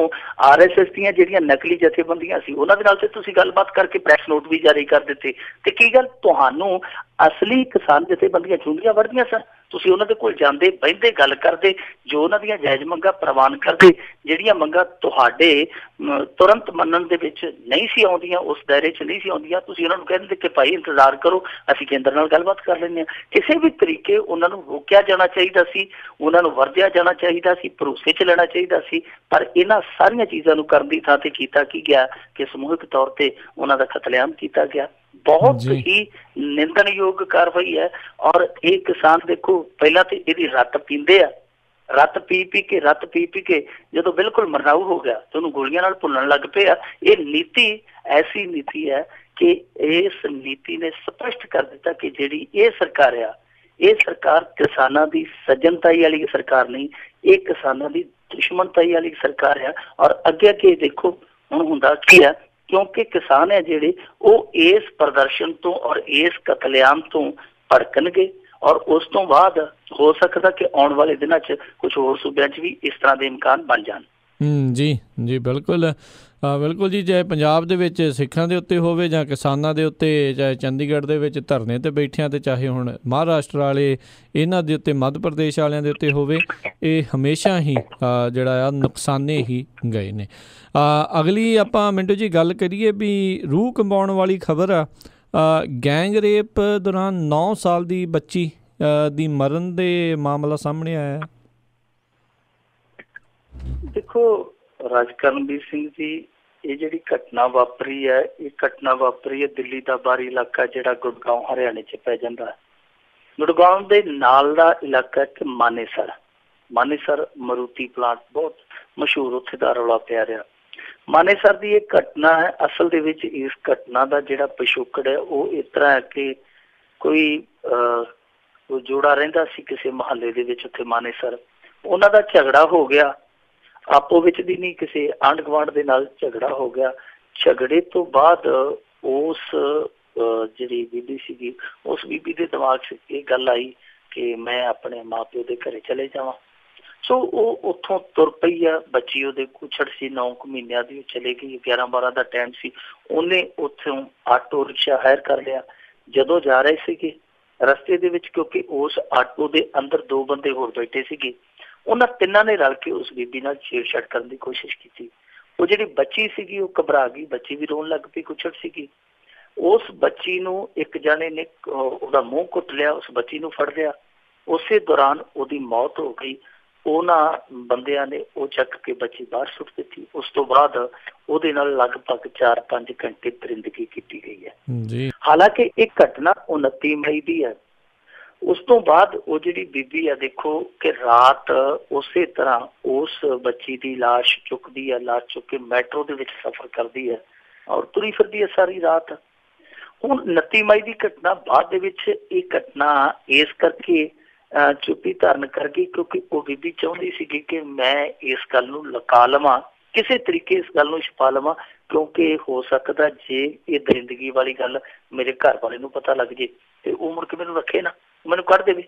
Speaker 2: RSS ਦੀਆਂ ਜਿਹੜੀਆਂ ਨਕਲੀ ਜਥੇਬੰਦੀਆਂ ਸੀ ਉਹਨਾਂ ਦੇ ਨਾਲ ਤੇ ਤੁਸੀਂ ਗੱਲਬਾਤ ਕਰਕੇ ਪ੍ਰੈਸ ਨੋਟ ਵੀ ਜਾਰੀ ਕਰ ਦਿੱਤੇ। ਤੇ ਕੀ ਗੱਲ, ਤੁਹਾਨੂੰ ਅਸਲੀ ਕਿਸਾਨ ਜਥੇਬੰਦੀਆਂ ਚੁੰਡੀਆਂ ਵੜਦੀਆਂ ਸਨ? ਤੁਸੀਂ ਉਹਨਾਂ ਦੇ ਕੋਲ ਜਾਂਦੇ, ਬਹਿੰਦੇ, ਗੱਲ ਕਰਦੇ, ਜੋ ਉਹਨਾਂ ਦੀਆਂ ਜਾਇਜ਼ ਮੰਗਾਂ ਪ੍ਰਵਾਨ ਕਰਦੇ। ਜਿਹੜੀਆਂ ਮੰਗਾਂ ਤੁਹਾਡੇ ਤੁਰੰਤ ਮੰਨਣ ਦੇ ਵਿੱਚ ਨਹੀਂ ਸੀ ਆਉਂਦੀਆਂ, ਉਸ ਦਾਇਰੇ 'ਚ ਨਹੀਂ ਸੀ ਆਉਂਦੀਆਂ, ਤੁਸੀਂ ਉਹਨਾਂ ਨੂੰ ਕਹਿ ਦਿੰਦੇ ਕਿ ਭਾਈ ਇੰਤਜ਼ਾਰ ਕਰੋ, ਅਸੀਂ ਕੇਂਦਰ ਨਾਲ ਗੱਲਬਾਤ ਕਰ ਲੈਂਦੇ ਹਾਂ। ਕਿਸੇ ਵੀ ਤਰੀਕੇ ਉਹਨਾਂ ਨੂੰ ਰੋਕਿਆ ਜਾਣਾ ਚਾਹੀਦਾ ਸੀ, ਉਹਨਾਂ ਨੂੰ ਵਰਜਿਆ ਜਾਣਾ ਚਾਹੀਦਾ ਸੀ, ਭਰੋਸੇ 'ਚ ਲੈਣਾ ਚਾਹੀਦਾ ਸੀ। ਪਰ ਇਹਨਾਂ ਸਾਰੀਆਂ ਚੀਜ਼ਾਂ ਨੂੰ ਕਰਨ ਦੀ ਥਾਂ ਤੇ ਕੀਤਾ ਕੀ ਗਿਆ ਕਿ ਸਮੂਹਿਕ ਤੌਰ ਤੇ ਉਹਨਾਂ ਦਾ ਕਤਲੇਆਮ ਕੀਤਾ ਗਿਆ। ਬਹੁਤ ਹੀ ਨਿੰਦਣਯੋਗ ਕਾਰਵਾਈ ਹੈ। ਔਰ ਇਹ ਕਿਸਾਨ ਦੇਖੋ, ਪਹਿਲਾਂ ਤੇ ਇਹਦੀ ਰੱਤ ਪੀਂਦੇ ਆ, ਰੱਤ ਪੀ ਕੇ ਜਦੋਂ ਬਿਲਕੁਲ ਮਰਨਾਊ ਹੋ ਗਿਆ ਤੇ ਉਹਨੂੰ ਗੋਲੀਆਂ ਨਾਲ ਭੁੰਨਣ ਲੱਗ ਪਏ ਆ। ਇਹ ਨੀਤੀ ਐਸੀ ਨੀਤੀ ਹੈ ਕਿ ਇਸ ਨੀਤੀ ਨੇ ਸਪਸ਼ਟ ਕਰ ਦਿੱਤਾ ਕਿ ਜਿਹੜੀ ਇਹ ਸਰਕਾਰ ਆ, ਇਹ ਸਰਕਾਰ ਕਿਸਾਨਾਂ ਦੀ ਸੱਜਣਤਾਈ ਵਾਲੀ ਸਰਕਾਰ ਨਹੀਂ, ਇਹ ਕਿਸਾਨਾਂ ਦੀ ਦੁਸ਼ਮਣਤਾਈ ਵਾਲੀ ਸਰਕਾਰ ਆ। ਔਰ ਅੱਗੇ ਦੇਖੋ ਹੁਣ ਹੁੰਦਾ ਕੀ ਆ, ਕਿਉਂਕਿ ਕਿਸਾਨ ਹੈ ਜਿਹੜੇ ਉਹ ਇਸ ਪ੍ਰਦਰਸ਼ਨ ਤੋਂ ਔਰ ਇਸ ਕਤਲੇਆਮ ਤੋਂ ਭੜਕਣਗੇ ਔਰ ਉਸ ਤੋਂ ਬਾਅਦ ਹੋ ਸਕਦਾ ਕਿ ਆਉਣ ਵਾਲੇ ਦਿਨਾਂ 'ਚ ਕੁਝ ਹੋਰ ਸੂਬਿਆਂ 'ਚ ਵੀ ਇਸ ਤਰ੍ਹਾਂ ਦੇ ਇਮਕਾਨ ਬਣ ਜਾਣ।
Speaker 1: ਜੀ ਜੀ ਬਿਲਕੁਲ ਬਿਲਕੁਲ ਜੀ। ਚਾਹੇ ਪੰਜਾਬ ਦੇ ਵਿੱਚ ਸਿੱਖਾਂ ਦੇ ਉੱਤੇ ਹੋਵੇ ਜਾਂ ਕਿਸਾਨਾਂ ਦੇ ਉੱਤੇ, ਚਾਹੇ ਚੰਡੀਗੜ੍ਹ ਦੇ ਵਿੱਚ ਧਰਨੇ 'ਤੇ ਬੈਠਿਆਂ, ਅਤੇ ਚਾਹੇ ਹੁਣ ਮਹਾਰਾਸ਼ਟਰ ਵਾਲੇ ਇਹਨਾਂ ਦੇ ਉੱਤੇ, ਮੱਧ ਪ੍ਰਦੇਸ਼ ਵਾਲਿਆਂ ਦੇ ਉੱਤੇ ਹੋਵੇ, ਇਹ ਹਮੇਸ਼ਾ ਹੀ ਜਿਹੜਾ ਆ ਨੁਕਸਾਨੇ ਹੀ ਗਏ ਨੇ। ਅਗਲੀ ਆਪਾਂ ਮਿੰਟੂ ਜੀ ਗੱਲ ਕਰੀਏ ਵੀ ਰੂਹ ਕੰਬਾਉਣ ਵਾਲੀ ਖਬਰ ਆ, ਗੈਂਗ ਰੇਪ ਦੌਰਾਨ 9 ਸਾਲ ਦੀ ਬੱਚੀ ਦੀ ਮਰਨ ਦੇ ਮਾਮਲਾ ਸਾਹਮਣੇ ਆਇਆ।
Speaker 2: ਦੇਖੋ ਰਾਜਕਰਨਵੀਰ ਸਿੰਘ ਜੀ, ਇਹ ਜਿਹੜੀ ਘਟਨਾ ਵਾਪਰੀ ਹੈ, ਇਹ ਘਟਨਾ ਵਾਪਰੀ ਹੈ ਦਿੱਲੀ ਦਾ ਬਾਹਰੀ ਇਲਾਕਾ ਜਿਹੜਾ ਗੁੜਗਾਉਂ ਹਰਿਆਣੇ 'ਚ ਪੈ ਜਾਂਦਾ। ਗੁੜਗਾਉਂ ਦੇ ਨਾਲ ਦਾ ਇਲਾਕਾ ਕਿ ਮਾਨੇਸਰ ਮਰੂਤੀ ਪਲਾਂਟ ਬਹੁਤ ਮਸ਼ਹੂਰ, ਉੱਥੇ ਦਾ ਰੌਲਾ ਪਿਆ ਰਿਹਾ। ਮਾਨੇਸਰ ਦੀ ਇਹ ਘਟਨਾ ਹੈ। ਅਸਲ ਦੇ ਵਿੱਚ ਇਸ ਘਟਨਾ ਦਾ ਜਿਹੜਾ ਪਿਛੋਕੜ ਹੈ ਉਹ ਇਸ ਤਰ੍ਹਾਂ ਹੈ ਕਿ ਕੋਈ ਜੋੜਾ ਰਹਿੰਦਾ ਸੀ ਕਿਸੇ ਮੁਹੱਲੇ ਦੇ ਵਿੱਚ ਉੱਥੇ ਮਾਨੇਸਰ, ਉਹਨਾਂ ਦਾ ਝਗੜਾ ਹੋ ਗਿਆ ਆਪੋ ਵਿੱਚ ਦੀ, ਨਹੀਂ ਕਿਸੇ ਆਂਢ ਗੁਆਂਢ ਦੇ ਨਾਲ ਝਗੜਾ ਹੋ ਗਿਆ। ਝਗੜੇ ਤੋਂ ਬਾਅਦ ਉਸ ਜਿਹੜੀ ਬੀਬੀ ਸੀਗੀ, ਉਸ ਬੀਬੀ ਦੇ ਦਿਮਾਗ 'ਚ ਇਹ ਗੱਲ ਆਈ ਕਿ ਮੈਂ ਆਪਣੇ ਮਾਂ ਪਿਓ ਦੇ ਘਰੇ ਚਲੇ ਜਾਵਾਂ। ਸੋ ਉਹ ਉੱਥੋਂ ਤੁਰ ਪਈ ਆ। ਬੱਚੀ ਉਹਦੇ ਕੁਛੜ ਸੀ, 9 ਮਹੀਨਿਆਂ ਦੀ, ਉਹ ਚਲੇ ਗਈ। 11-12 ਦਾ ਟਾਈਮ ਸੀ। ਉਹਨੇ ਉੱਥੋਂ ਆਟੋ ਰਿਕਸ਼ਾ ਹਾਇਰ ਕਰ ਲਿਆ। ਜਦੋਂ ਜਾ ਰਹੇ ਸੀਗੇ ਰਸਤੇ ਦੇ ਵਿੱਚ, ਕਿਉਂਕਿ ਉਸ ਆਟੋ ਦੇ ਅੰਦਰ 2 ਬੰਦੇ ਹੋਰ ਬੈਠੇ ਸੀਗੇ, ਉਹਨਾਂ ਤਿੰਨਾਂ ਨੇ ਰਲ ਕੇ ਉਸ ਬੀਬੀ ਨਾਲ ਛੇੜਛਾੜ ਕਰਨ ਦੀ ਕੋਸ਼ਿਸ਼ ਕੀਤੀ। ਉਹ ਜਿਹੜੀ ਬੱਚੀ ਸੀਗੀ ਉਹ ਘਬਰਾ ਗਈ, ਬੱਚੀ ਵੀ ਰੋਣ ਲੱਗ ਪਈ, ਕੁਛੜ ਸੀਗੀ। ਉਸ ਬੱਚੀ ਨੂੰ ਇੱਕ ਜਾਣੇ ਨੇ ਉਹਦਾ ਮੂੰਹ ਕੁੱਟ ਲਿਆ, ਉਸ ਬੱਚੀ ਨੂੰ ਫੜ ਲਿਆ। ਉਸੇ ਦੌਰਾਨ ਉਹਦੀ ਮੌਤ ਹੋ ਗਈ। ਉਹਨਾਂ ਬੰਦਿਆਂ ਨੇ ਉਹ ਚੱਕ ਕੇ ਬੱਚੀ ਬਾਹਰ ਸੁੱਟ ਦਿੱਤੀ। ਉਸ ਤੋਂ ਬਾਅਦ ਉਹਦੇ ਨਾਲ ਲਗਭਗ 4-5 ਘੰਟੇ ਦਰਿੰਦਗੀ ਕੀਤੀ ਗਈ ਹੈ। ਹਾਲਾਂਕਿ ਇਹ ਘਟਨਾ 29 ਮਈ ਦੀ ਹੈ। ਉਸ ਤੋਂ ਬਾਅਦ ਉਹ ਜਿਹੜੀ ਬੀਬੀ ਆ, ਦੇਖੋ ਕਿ ਰਾਤ ਉਸੇ ਤਰ੍ਹਾਂ ਉਸ ਬੱਚੀ ਦੀ ਲਾਸ਼ ਚੁੱਕਦੀ ਹੈ, ਲਾਸ਼ ਚੁੱਕ ਕੇ ਮੈਟਰੋ ਦੇ ਵਿੱਚ ਸਫ਼ਰ ਕਰਦੀ ਹੈ ਔਰ ਤੁਰੀ ਫਿਰਦੀ ਹੈ ਸਾਰੀ ਰਾਤ। ਹੁਣ 29 ਮਈ ਦੀ ਘਟਨਾ ਬਾਅਦ ਦੇ ਵਿੱਚ ਇਹ ਘਟਨਾ ਇਸ ਕਰਕੇ ਚੁੱਪੀ ਧਾਰਨ ਕਰ ਗਈ ਕਿਉਂਕਿ ਉਹ ਬੀਬੀ ਚਾਹੁੰਦੀ ਸੀਗੀ ਕਿ ਮੈਂ ਇਸ ਗੱਲ ਨੂੰ ਲੁਕਾ ਲਵਾਂ, ਕਿਸੇ ਤਰੀਕੇ ਇਸ ਗੱਲ ਨੂੰ ਛੁਪਾ ਲਵਾਂ, ਕਿਉਂਕਿ ਹੋ ਸਕਦਾ ਜੇ ਇਹ ਦਰਿੰਦਗੀ ਵਾਲੀ ਗੱਲ ਮੇਰੇ ਘਰ ਵਾਲੇ ਨੂੰ ਪਤਾ ਲੱਗ ਜੇ ਤੇ ਉਹ ਮੁੜ ਕੇ ਮੈਨੂੰ ਰੱਖੇ ਨਾ, ਮੈਨੂੰ ਕੱਢ ਦੇਵੇ।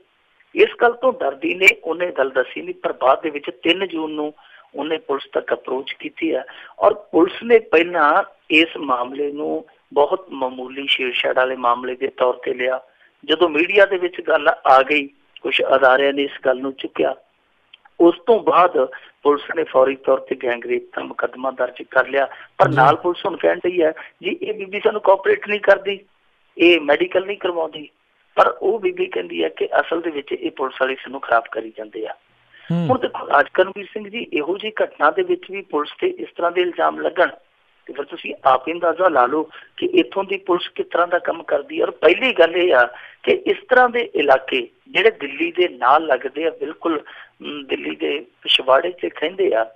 Speaker 2: ਇਸ ਗੱਲ ਤੋਂ ਡਰਦੀ ਨੇ ਉਹਨੇ ਗੱਲ ਦੱਸੀ ਨਹੀਂ। ਪਰ ਬਾਅਦ ਦੇ ਵਿੱਚ 3 ਜੂਨ ਨੂੰ ਉਹਨੇ ਪੁਲਿਸ ਤੱਕ ਅਪਰੋਚ ਕੀਤੀ ਹੈ ਔਰ ਪੁਲਿਸ ਨੇ ਪਹਿਲਾਂ ਇਸ ਮਾਮਲੇ ਨੂੰ ਬਹੁਤ ਮਾਮੂਲੀ ਛੇੜਛਾੜ ਵਾਲੇ ਮਾਮਲੇ ਦੇ ਤੌਰ ਤੇ ਲਿਆ। ਜਦੋਂ ਮੀਡੀਆ ਦੇ ਵਿੱਚ ਗੱਲ ਆ ਗਈ, ਕੁਛ ਅਦਾਰਿਆਂ ਨੇ ਇਸ ਗੱਲ ਨੂੰ ਚੁੱਕਿਆ। ਉਸ ਤੋਂ ਬਾਅਦ ਪੁਲਿਸ ਨੇ ਫੌਰੀ ਤੌਰ ਤੇ ਗੈਂਗਰੇਪ ਦਾ ਮੁਕੱਦਮਾ ਦਰਜ ਕਰ ਲਿਆ। ਪਰ ਨਾਲ ਪੁਲਿਸ ਹੁਣ ਕਹਿਣ ਡਈ ਹੈ ਜੀ ਇਹ ਬੀਬੀ ਸਾਨੂੰ ਕੋਆਪਰੇਟ ਨਹੀਂ ਕਰਦੀ, ਇਹ ਮੈਡੀਕਲ ਨਹੀਂ ਕਰਵਾਉਂਦੀ। ਪਰ ਉਹ ਬੀਬੀ ਕਹਿੰਦੀ ਹੈ ਕਿ ਅਸਲ ਦੇ ਵਿੱਚ ਇਹ ਪੁਲਿਸ ਵਾਲੇ ਸਾਨੂੰ ਖਰਾਬ ਕਰੀ ਜਾਂਦੇ ਆ। ਹੁਣ ਦੇਖੋ ਰਾਜਕਰਨਵੀਰ ਸਿੰਘ ਜੀ, ਇਹੋ ਜਿਹੀ ਘਟਨਾ ਦੇ ਵਿੱਚ ਵੀ ਪੁਲਿਸ ਤੇ ਇਸ ਤਰ੍ਹਾਂ ਦੇ ਇਲਜ਼ਾਮ ਲੱਗਣ ਤੇ ਫਿਰ ਤੁਸੀਂ ਆਪ ਹੀ ਅੰਦਾਜ਼ਾ ਲਾ ਲਓ ਕਿ ਇੱਥੋਂ ਦੀ ਪੁਲਿਸ ਕਿਸ ਤਰ੍ਹਾਂ ਦਾ ਕੰਮ ਕਰਦੀ ਹੈ। ਔਰ ਪਹਿਲੀ ਗੱਲ ਇਹ ਆ ਕਿ ਇਸ ਤਰ੍ਹਾਂ ਦੇ ਇਲਾਕੇ ਜਿਹੜੇ ਦਿੱਲੀ ਦੇ ਨਾਲ ਲੱਗਦੇ ਆ, ਬਿਲਕੁਲ ਦਿੱਲੀ ਦੇ ਪਿਛਵਾੜੇ 'ਚ ਕਹਿੰਦੇ ਆ,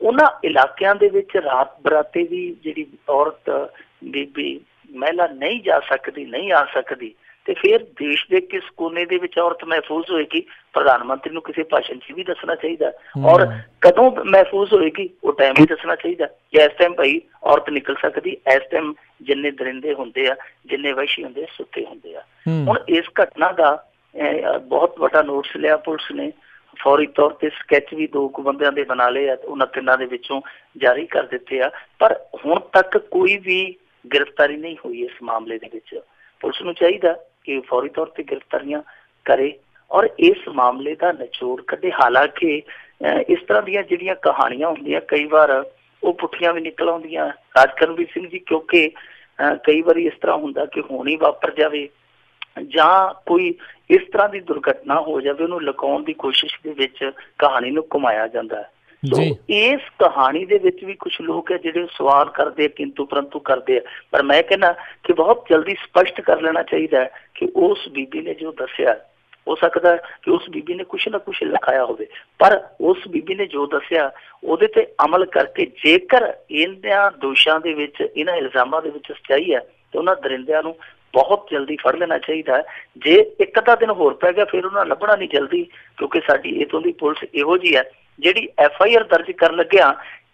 Speaker 2: ਉਹਨਾਂ ਇਲਾਕਿਆਂ ਦੇ ਵਿੱਚ ਰਾਤ ਬਰਾਤੇ ਵੀ ਜਿਹੜੀ ਔਰਤ, ਬੀਬੀ, ਮਹਿਲਾ ਨਹੀਂ ਜਾ ਸਕਦੀ, ਨਹੀਂ ਆ ਸਕਦੀ। ਤੇ ਫਿਰ ਦੇਸ਼ ਦੇ ਕਿਸ ਕੋਨੇ ਦੇ ਵਿੱਚ ਔਰਤ ਮਹਿਫੂਜ਼ ਹੋਏਗੀ? ਪ੍ਰਧਾਨ ਮੰਤਰੀ ਨੂੰ ਕਿਸੇ ਭਾਸ਼ਣ 'ਚ ਵੀ ਦੱਸਣਾ ਚਾਹੀਦਾ। ਔਰ ਕਦੋਂ ਮਹਿਫੂਜ਼ ਹੋਏਗੀ ਉਹ ਟਾਈਮ ਵੀ ਦੱਸਣਾ ਚਾਹੀਦਾ ਕਿ ਇਸ ਟਾਈਮ ਭਾਈ ਔਰਤ ਨਿਕਲ ਸਕਦੀ, ਇਸ ਟਾਈਮ ਜਿੰਨੇ ਦਰਿੰਦੇ ਹੁੰਦੇ ਆ, ਜਿੰਨੇ ਵਹਿਸ਼ੀ ਹੁੰਦੇ ਆ, ਸੁੱਤੇ ਹੁੰਦੇ ਆ। ਹੁਣ ਇਸ ਘਟਨਾ ਦਾ ਬਹੁਤ ਵੱਡਾ ਨੋਟਿਸ ਲਿਆ ਪੁਲਿਸ ਨੇ। ਫੌਰੀ ਤੌਰ ਤੇ ਸਕੈਚ ਵੀ 2 ਬੰਦਿਆਂ ਦੇ ਬਣਾ ਲਏ ਆ, ਉਹਨਾਂ ਤਿੰਨਾਂ ਦੇ ਵਿੱਚੋਂ ਜਾਰੀ ਕਰ ਦਿੱਤੇ ਆ। ਪਰ ਹੁਣ ਤੱਕ ਕੋਈ ਵੀ ਗ੍ਰਿਫਤਾਰੀ ਨਹੀਂ ਹੋਈ ਇਸ ਮਾਮਲੇ ਦੇ ਵਿੱਚ। ਪੁਲਿਸ ਨੂੰ ਚਾਹੀਦਾ ਕਿ ਫੌਰੀ ਤੌਰ ਤੇ ਗ੍ਰਿਫਤਾਰੀਆਂ ਕਰੇ ਔਰ ਇਸ ਮਾਮਲੇ ਦਾ ਨਿਚੋੜ ਕੱਢੇ। ਹਾਲਾਂਕਿ ਇਸ ਤਰ੍ਹਾਂ ਦੀਆਂ ਜਿਹੜੀਆਂ ਕਹਾਣੀਆਂ ਹੁੰਦੀਆਂ ਕਈ ਵਾਰ ਉਹ ਪੁੱਠੀਆਂ ਵੀ ਨਿਕਲ ਆਉਂਦੀਆਂ ਰਾਜਕਰਨਵੀਰ ਸਿੰਘ ਜੀ, ਕਿਉਂਕਿ ਕਈ ਵਾਰੀ ਇਸ ਤਰ੍ਹਾਂ ਹੁੰਦਾ ਕਿ ਹੁਣ ਹੀ ਵਾਪਰ ਜਾਵੇ ਜਾਂ ਕੋਈ ਇਸ ਤਰ੍ਹਾਂ ਦੀ ਦੁਰਘਟਨਾ ਹੋ ਜਾਵੇ, ਉਹਨੂੰ ਲੁਕਾਉਣ ਦੀ ਕੋਸ਼ਿਸ਼ ਦੇ ਵਿੱਚ ਕਹਾਣੀ ਨੂੰ ਘੁਮਾਇਆ ਜਾਂਦਾ ਹੈ। ਸੋ ਇਸ ਕਹਾਣੀ ਦੇ ਵਿੱਚ ਵੀ ਕੁਛ ਲੋਕ ਹੈ ਜਿਹੜੇ ਸਵਾਲ ਕਰਦੇ ਆ, ਕਿੰਤੂ ਪਰੰਤੂ ਕਰਦੇ ਆ। ਪਰ ਮੈਂ ਕਹਿੰਦਾ ਕਿ ਬਹੁਤ ਜਲਦੀ ਸਪਸ਼ਟ ਕਰ ਲੈਣਾ ਚਾਹੀਦਾ ਹੈ ਕਿ ਉਸ ਬੀਬੀ ਨੇ ਜੋ ਦੱਸਿਆ, ਹੋ ਸਕਦਾ ਕਿ ਉਸ ਬੀਬੀ ਨੇ ਕੁਛ ਨਾ ਕੁਛ ਲਿਖਾਇਆ ਹੋਵੇ, ਪਰ ਉਸ ਬੀਬੀ ਨੇ ਜੋ ਦੱਸਿਆ ਉਹਦੇ ਤੇ ਅਮਲ ਕਰਕੇ ਜੇਕਰ ਇਹਨਾਂ ਦੋਸ਼ਾਂ ਦੇ ਵਿੱਚ, ਇਹਨਾਂ ਇਲਜ਼ਾਮਾਂ ਦੇ ਵਿੱਚ ਸੱਚਾਈ ਹੈ ਤੇ ਉਹਨਾਂ ਦਰਿੰਦਿਆਂ ਨੂੰ ਬਹੁਤ ਜਲਦੀ ਫੜ ਲੈਣਾ ਚਾਹੀਦਾ ਹੈ। ਜੇ ਇੱਕ ਅੱਧਾ ਦਿਨ ਹੋਰ ਪੈ ਗਿਆ ਫਿਰ ਉਹਨਾਂ ਲੱਭਣਾ ਨਹੀਂ ਜਲਦੀ, ਕਿਉਂਕਿ ਸਾਡੀ ਇੱਥੋਂ ਦੀ ਪੁਲਿਸ ਇਹੋ ਜਿਹੀ ਹੈ ਜਿਹੜੀ FIR ਦਰਜ ਕਰਨ ਲੱਗਿਆ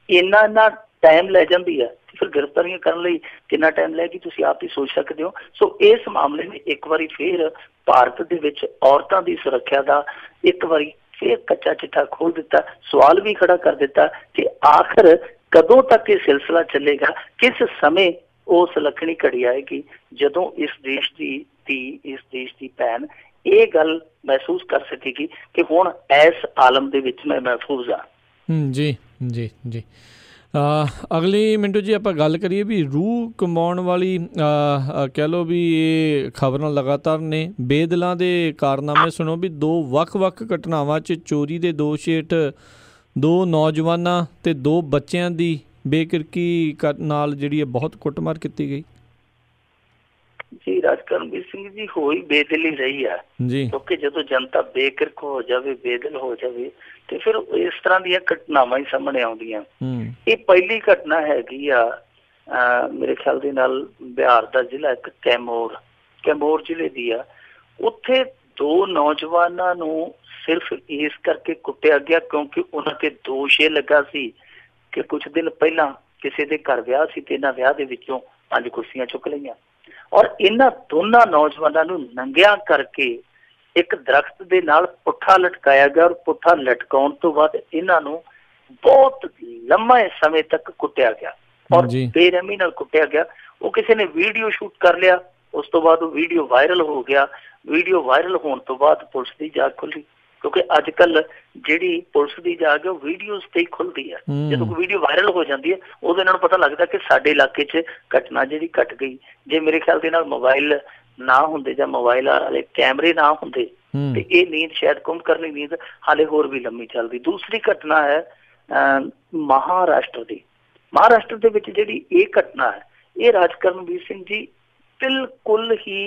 Speaker 2: ਇੰਨਾ ਟਾਈਮ ਲੈ ਜਾਂਦੀ ਹੈ, ਫਿਰ ਗ੍ਰਿਫਤਾਰੀਆਂ ਕਰਨ ਲਈ ਕਿੰਨਾ ਟਾਈਮ ਲੈਗੀ ਤੁਸੀਂ ਆਪ ਹੀ ਸੋਚ ਸਕਦੇ ਹੋ। ਸੋ ਇਸ ਮਾਮਲੇ ਨੇ ਇੱਕ ਵਾਰੀ ਫਿਰ ਭਾਰਤ ਦੇ ਵਿੱਚ ਔਰਤਾਂ ਦੀ ਸੁਰੱਖਿਆ ਦਾ ਇੱਕ ਵਾਰੀ फिर कच्चा चिट्ठा खोल दिता, सवाल भी खड़ा कर दिता कि आखिर कदों तक ये सिलसिला चलेगा, किस समय उस लखनी घड़ी आएगी जदों इस देश की धी, इस देश की भैन ये गल महसूस कर सकेगी कि हुण इस आलम दे विच मैं महफूज हाँ।
Speaker 1: जी जी जी। अगली मिंटू जी आप गल करिए भी रूह कमाउण वाली कह लो भी ये खबरां लगातार ने बेदलों के कारनामे सुनो भी दो ਵੱਖ-ਵੱਖ घटनावां च चोरी के दोष हेठ दो नौजवानों ते दो बच्चों की बेकिरकी नाल जिहड़ी है बहुत कुटमार की गई।
Speaker 2: जी राजकरणवीर सिंह जी हो ही बेदिली रही है जी, क्योंकि जो जनता बेकिरक हो जाए, बेदिल हो जाए तो फिर इस तरह दी घटनावां ही सामने आउंदियां। ये पहली घटना हैगी आ मेरे ख्याल दे नाल बिहार का जिला एक कैमूर जिले दी आ। उत्थे दो नौजवानों नूं सिर्फ इस करके कुटिया गया क्योंकि उन्हां ते दोष ये लगा सी कि कुछ दिन पहला किसी दे घर विआह सी ते इन्हां विआह दे विचों 5 कुर्सियां चुक लईआं और इन्हां दोनों नौजवानों नूं नंगिया करके एक दरख्त दे नाल पुट्ठा लटकाया गया और पुट्ठा लटकाउण तो बाद इन्हां नूं बहुत लंबे समय तक कुटिया गया और बेरहमी नाल कुटिया गया। वो किसी ने वीडियो शूट कर लिया, उस तो बाद वीडियो वायरल हो गया। वीडियो वायरल होने तो बाद पुलिस की जाग खुली क्योंकि अजकल जिहड़ी पुलिस की जाग है वीडियोज ते ही खुलती है। जो कोई वीडियो वायरल हो जाती है उहदे नाल पता लगता कि साडे इलाके च घटना जिहड़ी घट गई। जे मेरे ख्याल दे नाल मोबाइल ना होंदे जां मोबाइल वाले कैमरे ना होंदे ते ये नींद शायद कुंभकर्णी नींद हाले होर भी लंबी चलदी। दूसरी घटना है महाराष्ट्र दी। महाराष्ट्र दे विच जिहड़ी ये घटना है ये राजकरणवीर सिंह जी बिल्कुल ही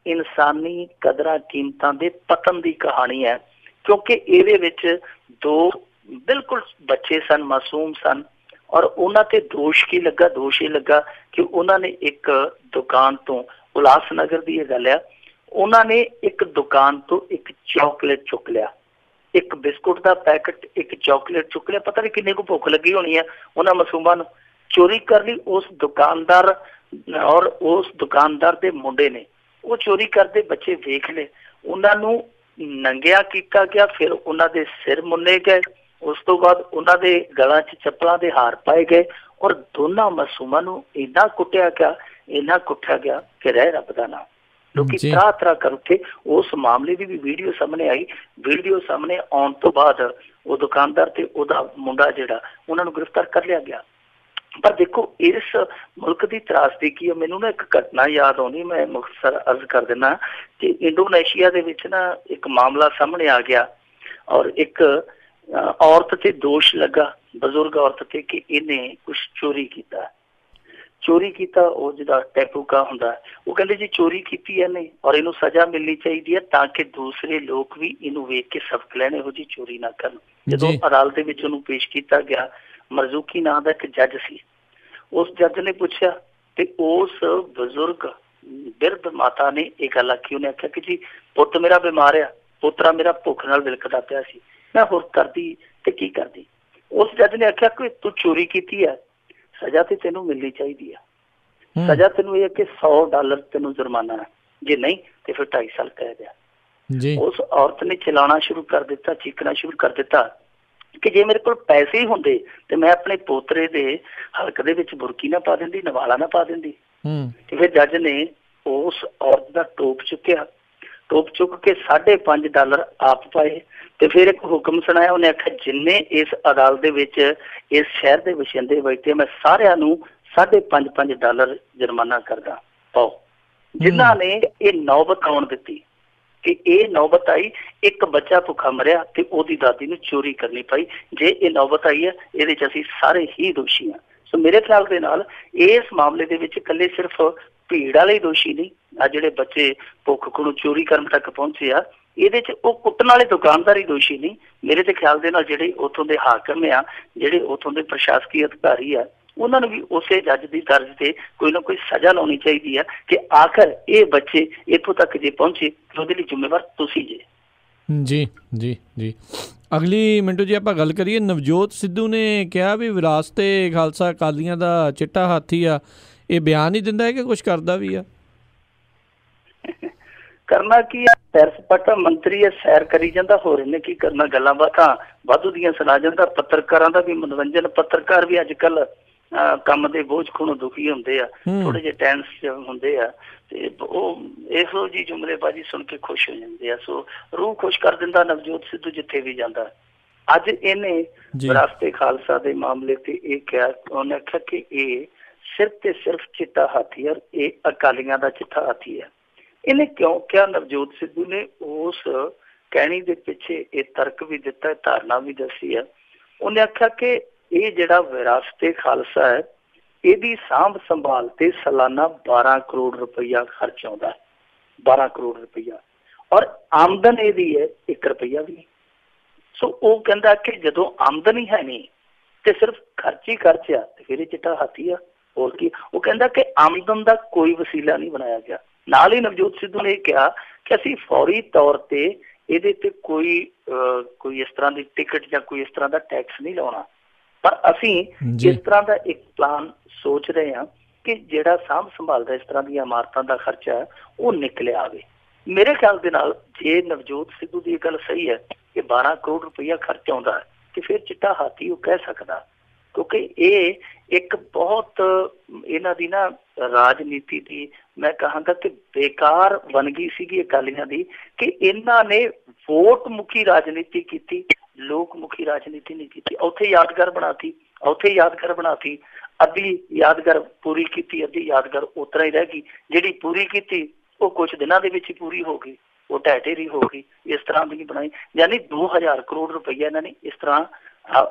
Speaker 2: इंसानी कदरां कीमतां दे पतन की कहानी है क्योंकि इहदे विच दो बिल्कुल बच्चे सन, मासूम सन और उन्हां ते दोष की लगा, दोष ये लगा कि उन्होंने एक दुकान तो उल्लासनगर की गल है, उन्होंने एक दुकान तो एक चॉकलेट चुक लिया, एक बिस्कुट का पैकेट, एक चॉकलेट चुक लिया। पता नहीं किन्ने को भुख लगी होनी है, उन्होंने मासूमां नूं चोरी कर ली। उस दुकानदार और उस दुकानदार के मुंडे ने वो चोरी करते बच्चे वेख ले, उन्होंने नंगिया किया गया, फिर उन्होंने सिर मुन्ने गए, उस तो बाद उन्होंने गलों च चप्पलों के हार पाए गए और दोनों मासूमां नूं इन्ना कुटिया गया कि रह रब दा नाम। लोग तरह कर उठे। उस मामले की भी वीडियो सामने आई। वीडियो सामने आने तो बाद वो दुकानदार ते उहदा मुंडा जिहड़ा उन्होंने गिरफ्तार कर लिया गया। पर देखो इस मुल्क की त्रासदी की है, मैनू ना एक घटना याद आउंदी, मैं मुख्तसर अर्ज कर देना कि इंडोनेशिया दे विच ना एक मामला सामने आ गया और एक औरत ते दोष लगा, बजुर्ग औरत ते कि इन्हें कुछ चोरी किया। वो जिहड़ा टैटू का हुंदा वो कहंदे जी चोरी की है नहीं और इनू सजा मिलनी चाहिए है ताकि दूसरे लोग भी इनू वेख के सबक लैण, इहो जी चोरी ना करन। जदों अदालत दे विच उहनूं पेश किया गया, मरजूकी नाम का एक जज सी, उस जज ने पूछा ते उस बजुर्ग बिरध माता ने एक गल आखी। उन्हें आख्या कि जी पुत मेरा बीमार है, पुत्रा मेरा भुख नाल विलकदा पिया सी, मैं होर करदी ते की करदी। उस जज ने आख्या कि तू चोरी की है, सजा ते तेनू मिलनी चाहिए है। सजा तेनू ये कि $100 तेनू जुर्माना है, जे नहीं तो फिर 2.5 साल कैद है। उस औरत ने चिल्लाना शुरू कर दिता, चीखना शुरू कर दिता कि जे मेरे को पैसे ही होंदे तो मैं अपने पोतरे दे हलक दे विच बुरकी ना पा देंदी, नवाला ना पा देंदी। फिर जज ने उस औरत का टोप चुक के $5.5 आप पाए तो फिर एक हुक्म सुनाया। उन्हें आख्या जिन्ने इस अदालत दे विच इस शहर के वशिंदे बैठे मैं सारिਆਂ ਨੂੰ $5.5 जुर्माना करदा पाओ। जिन्हां ने ये नौबत आउण दित्ती कि ये नौबत आई, एक बच्चा भुखा मरिया ते ओदी दादी नूं चोरी करनी पई। जे ये नौबत आई है इहदे च असीं सारे ही दोषी हां। सो मेरे ख्याल दे नाल इस मामले दे विच कल्ले सिर्फ भीड़ वाले ही दोषी नहीं, आ जिहड़े बच्चे भुख कोलों चोरी करन तक पहुंचे आ ਇਹਦੇ ਚ ਉਹ ਕੁੱਟਣ ਵਾਲੇ ਦੁਕਾਨਦਾਰ ਹੀ ਦੋਸ਼ੀ ਨਹੀਂ। ਮੇਰੇ ਤੇ ਖਿਆਲ ਦੇ ਨਾਲ ਜਿਹੜੇ ਉਥੋਂ ਦੇ ਹਾਕਮ ਆ, ਜਿਹੜੇ ਉਥੋਂ ਦੇ ਪ੍ਰਸ਼ਾਸਕੀ ਅਧਿਕਾਰੀ ਆ, ਉਹਨਾਂ ਨੂੰ ਵੀ ਉਸੇ ਜੱਜ ਦੀ ਤਰਜ਼ ਤੇ ਕੋਈ ਨਾ ਕੋਈ ਸਜ਼ਾ ਲਾਉਣੀ ਚਾਹੀਦੀ ਆ ਕਿ ਆਖਰ ਇਹ ਬੱਚੇ ਇੱਥੋਂ ਤੱਕ ਜੇ ਪਹੁੰਚੇ ਉਹਦੇ ਲਈ ਜ਼ਿੰਮੇਵਾਰ ਤੁਸੀਂ ਜੇ।
Speaker 1: ਜੀ ਜੀ ਜੀ। ਅਗਲੀ ਮਿੰਟੂ ਜੀ ਆਪਾਂ ਗੱਲ ਕਰੀਏ, ਨਵਜੋਤ ਸਿੱਧੂ ਨੇ ਕਿਹਾ ਵੀ ਵਿਰਾਸਤ ਏ ਖਾਲਸਾ ਅਕਾਲੀਆਂ ਦਾ ਚਿੱਟਾ ਹਾਥੀ ਆ। ਇਹ ਬਿਆਨ ਹੀ ਦਿੰਦਾ ਹੈ ਕਿ ਕੁਛ ਕਰਦਾ ਵੀ ਆ?
Speaker 2: ਕਰਨਾ ਕੀ ਹੈ, ਸੈਰ ਸਪਾਟਾ ਮੰਤਰੀ ਹੈ, ਸੈਰ ਕਰੀ ਜਾਂਦਾ, ਹੋਰ ਇਹਨੇ ਕੀ ਕਰਨਾ, ਗੱਲਾਂ ਬਾਤਾਂ ਵਾਧੂ ਦੀਆਂ ਸੁਣਾ ਜਾਂਦਾ। ਪੱਤਰਕਾਰਾਂ ਦਾ ਵੀ ਮਨੋਰੰਜਨ, ਪੱਤਰਕਾਰ ਵੀ ਅੱਜ ਕੱਲ ਕੰਮ ਦੇ ਬੋਝ ਖੋਣੋਂ ਦੁਖੀ ਹੁੰਦੇ ਆ, ਥੋੜੇ ਜਿਹੇ ਟੈਂਸ ਹੁੰਦੇ ਆ, ਤੇ ਉਹ ਇਹੋ ਜਿਹੀ ਜੁਮਲੇਬਾਜ਼ੀ ਸੁਣ ਕੇ ਖੁਸ਼ ਹੋ ਜਾਂਦੇ ਆ। ਸੋ ਰੂਹ ਖੁਸ਼ ਕਰ ਦਿੰਦਾ ਨਵਜੋਤ ਸਿੱਧੂ ਜਿੱਥੇ ਵੀ ਜਾਂਦਾ। ਅੱਜ ਇਹਨੇ ਵਿਰਾਸਤੇ ਖਾਲਸਾ ਦੇ ਮਾਮਲੇ ਤੇ ਇਹ ਕਿਹਾ, ਉਹਨੇ ਆਖਿਆ ਕਿ ਇਹ ਸਿਰਫ ਤੇ ਸਿਰਫ ਚਿੱਟਾ ਹਾਥੀ ਹੈ, ਇਹ ਅਕਾਲੀਆਂ ਦਾ ਚਿੱਟਾ ਹਾਥੀ ਹੈ। ਇਹਨੇ ਕਿਉਂ ਕਿਹਾ? ਨਵਜੋਤ ਸਿੱਧੂ ਨੇ ਉਸ ਕਹਿਣੀ ਦੇ ਪਿੱਛੇ ਇਹ ਤਰਕ ਵੀ ਦਿੱਤਾ, ਧਾਰਨਾ ਵੀ ਦੱਸੀ ਹੈ। ਉਹਨੇ ਆਖਿਆ ਕਿ ਇਹ ਜਿਹੜਾ ਵਿਰਾਸਤੇ ਖਾਲਸਾ ਹੈ, ਇਹਦੀ ਸਾਂਭ ਸੰਭਾਲ ਤੇ ਸਾਲਾਨਾ 12 ਕਰੋੜ ਰੁਪਈਆ ਖਰਚ ਆਉਂਦਾ, 12 ਕਰੋੜ ਰੁਪਈਆ, ਔਰ ਆਮਦਨ ਇਹਦੀ ਹੈ 1 ਰੁਪਈਆ ਵੀ। ਸੋ ਉਹ ਕਹਿੰਦਾ ਕਿ ਜਦੋਂ ਆਮਦਨ ਹੀ ਹੈ ਨਹੀਂ ਤੇ ਸਿਰਫ ਖਰਚ ਹੀ ਖਰਚ ਆ, ਤੇ ਫਿਰ ਇਹ ਚਿੱਟਾ ਹਾਥੀ ਆ, ਹੋਰ ਕੀ। ਉਹ ਕਹਿੰਦਾ ਕਿ ਆਮਦਨ ਦਾ ਕੋਈ ਵਸੀਲਾ ਨਹੀਂ ਬਣਾਇਆ ਗਿਆ। ਨਾਲ ਹੀ ਨਵਜੋਤ ਸਿੱਧੂ ਨੇ ਇਹ ਕਿਹਾ ਕਿ ਅਸੀਂ ਫੌਰੀ ਤੌਰ ਤੇ ਇਹਦੇ ਤੇ ਕੋਈ ਇਸ ਤਰ੍ਹਾਂ ਦੀ ਟਿਕਟ ਜਾਂ ਕੋਈ ਇਸ ਤਰ੍ਹਾਂ ਦਾ ਟੈਕਸ ਨਹੀਂ ਲਾਉਣਾ, ਪਰ ਅਸੀਂ ਇਸ ਤਰ੍ਹਾਂ ਦਾ ਇੱਕ ਪਲਾਨ ਸੋਚ ਰਹੇ ਹਾਂ ਕਿ ਜਿਹੜਾ ਸਾਂਭ ਸੰਭਾਲ ਦਾ ਇਸ ਤਰ੍ਹਾਂ ਦੀਆਂ ਇਮਾਰਤਾਂ ਦਾ ਖਰਚਾ ਹੈ ਉਹ ਨਿਕਲਿਆ ਆਵੇ। ਮੇਰੇ ਖਿਆਲ ਦੇ ਨਾਲ ਜੇ ਨਵਜੋਤ ਸਿੱਧੂ ਦੀ ਇਹ ਗੱਲ ਸਹੀ ਹੈ ਕਿ 12 ਕਰੋੜ ਰੁਪਈਆ ਖਰਚ ਆਉਂਦਾ ਹੈ, ਤੇ ਫਿਰ ਚਿੱਟਾ ਹਾਥੀ ਉਹ ਕਹਿ ਸਕਦਾ, ਕਿਉਂਕਿ ਇਹ ਇੱਕ ਬਹੁਤ ਇਹਨਾਂ ਦੀ ਨਾ ਰਾਜਨੀਤੀ ਦੀ ਮੈਂ ਕਹਾਂਗਾ ਕਿ ਬੇਕਾਰ ਬਣ ਗਈ ਸੀਗੀ ਅਕਾਲੀਆਂ ਦੀ, ਕਿ ਇਹਨਾਂ ਨੇ ਵੋਟ ਮੁਖੀ ਰਾਜਨੀਤੀ ਕੀਤੀ, ਲੋਕ ਮੁਖੀ ਰਾਜਨੀਤੀ ਨਹੀਂ ਕੀਤੀ। ਉੱਥੇ ਯਾਦਗਾਰ ਬਣਾਤੀ, ਉੱਥੇ ਯਾਦਗਾਰ ਬਣਾਤੀ, ਅੱਧੀ ਯਾਦਗਾਰ ਪੂਰੀ ਕੀਤੀ, ਅੱਧੀ ਯਾਦਗਾਰ ਉਸ ਤਰ੍ਹਾਂ ਹੀ ਰਹਿ ਗਈ। ਜਿਹੜੀ ਪੂਰੀ ਕੀਤੀ ਉਹ ਕੁਛ ਦਿਨਾਂ ਦੇ ਵਿੱਚ ਹੀ ਪੂਰੀ ਹੋ ਗਈ, ਉਹ ਢਹਿ ਢੇਰੀ ਹੋ ਗਈ। ਇਸ ਤਰ੍ਹਾਂ ਦੀ ਬਣਾਈ, ਯਾਨੀ 2000 ਕਰੋੜ ਰੁਪਈਆ ਇਹਨਾਂ ਨੇ ਇਸ ਤਰ੍ਹਾਂ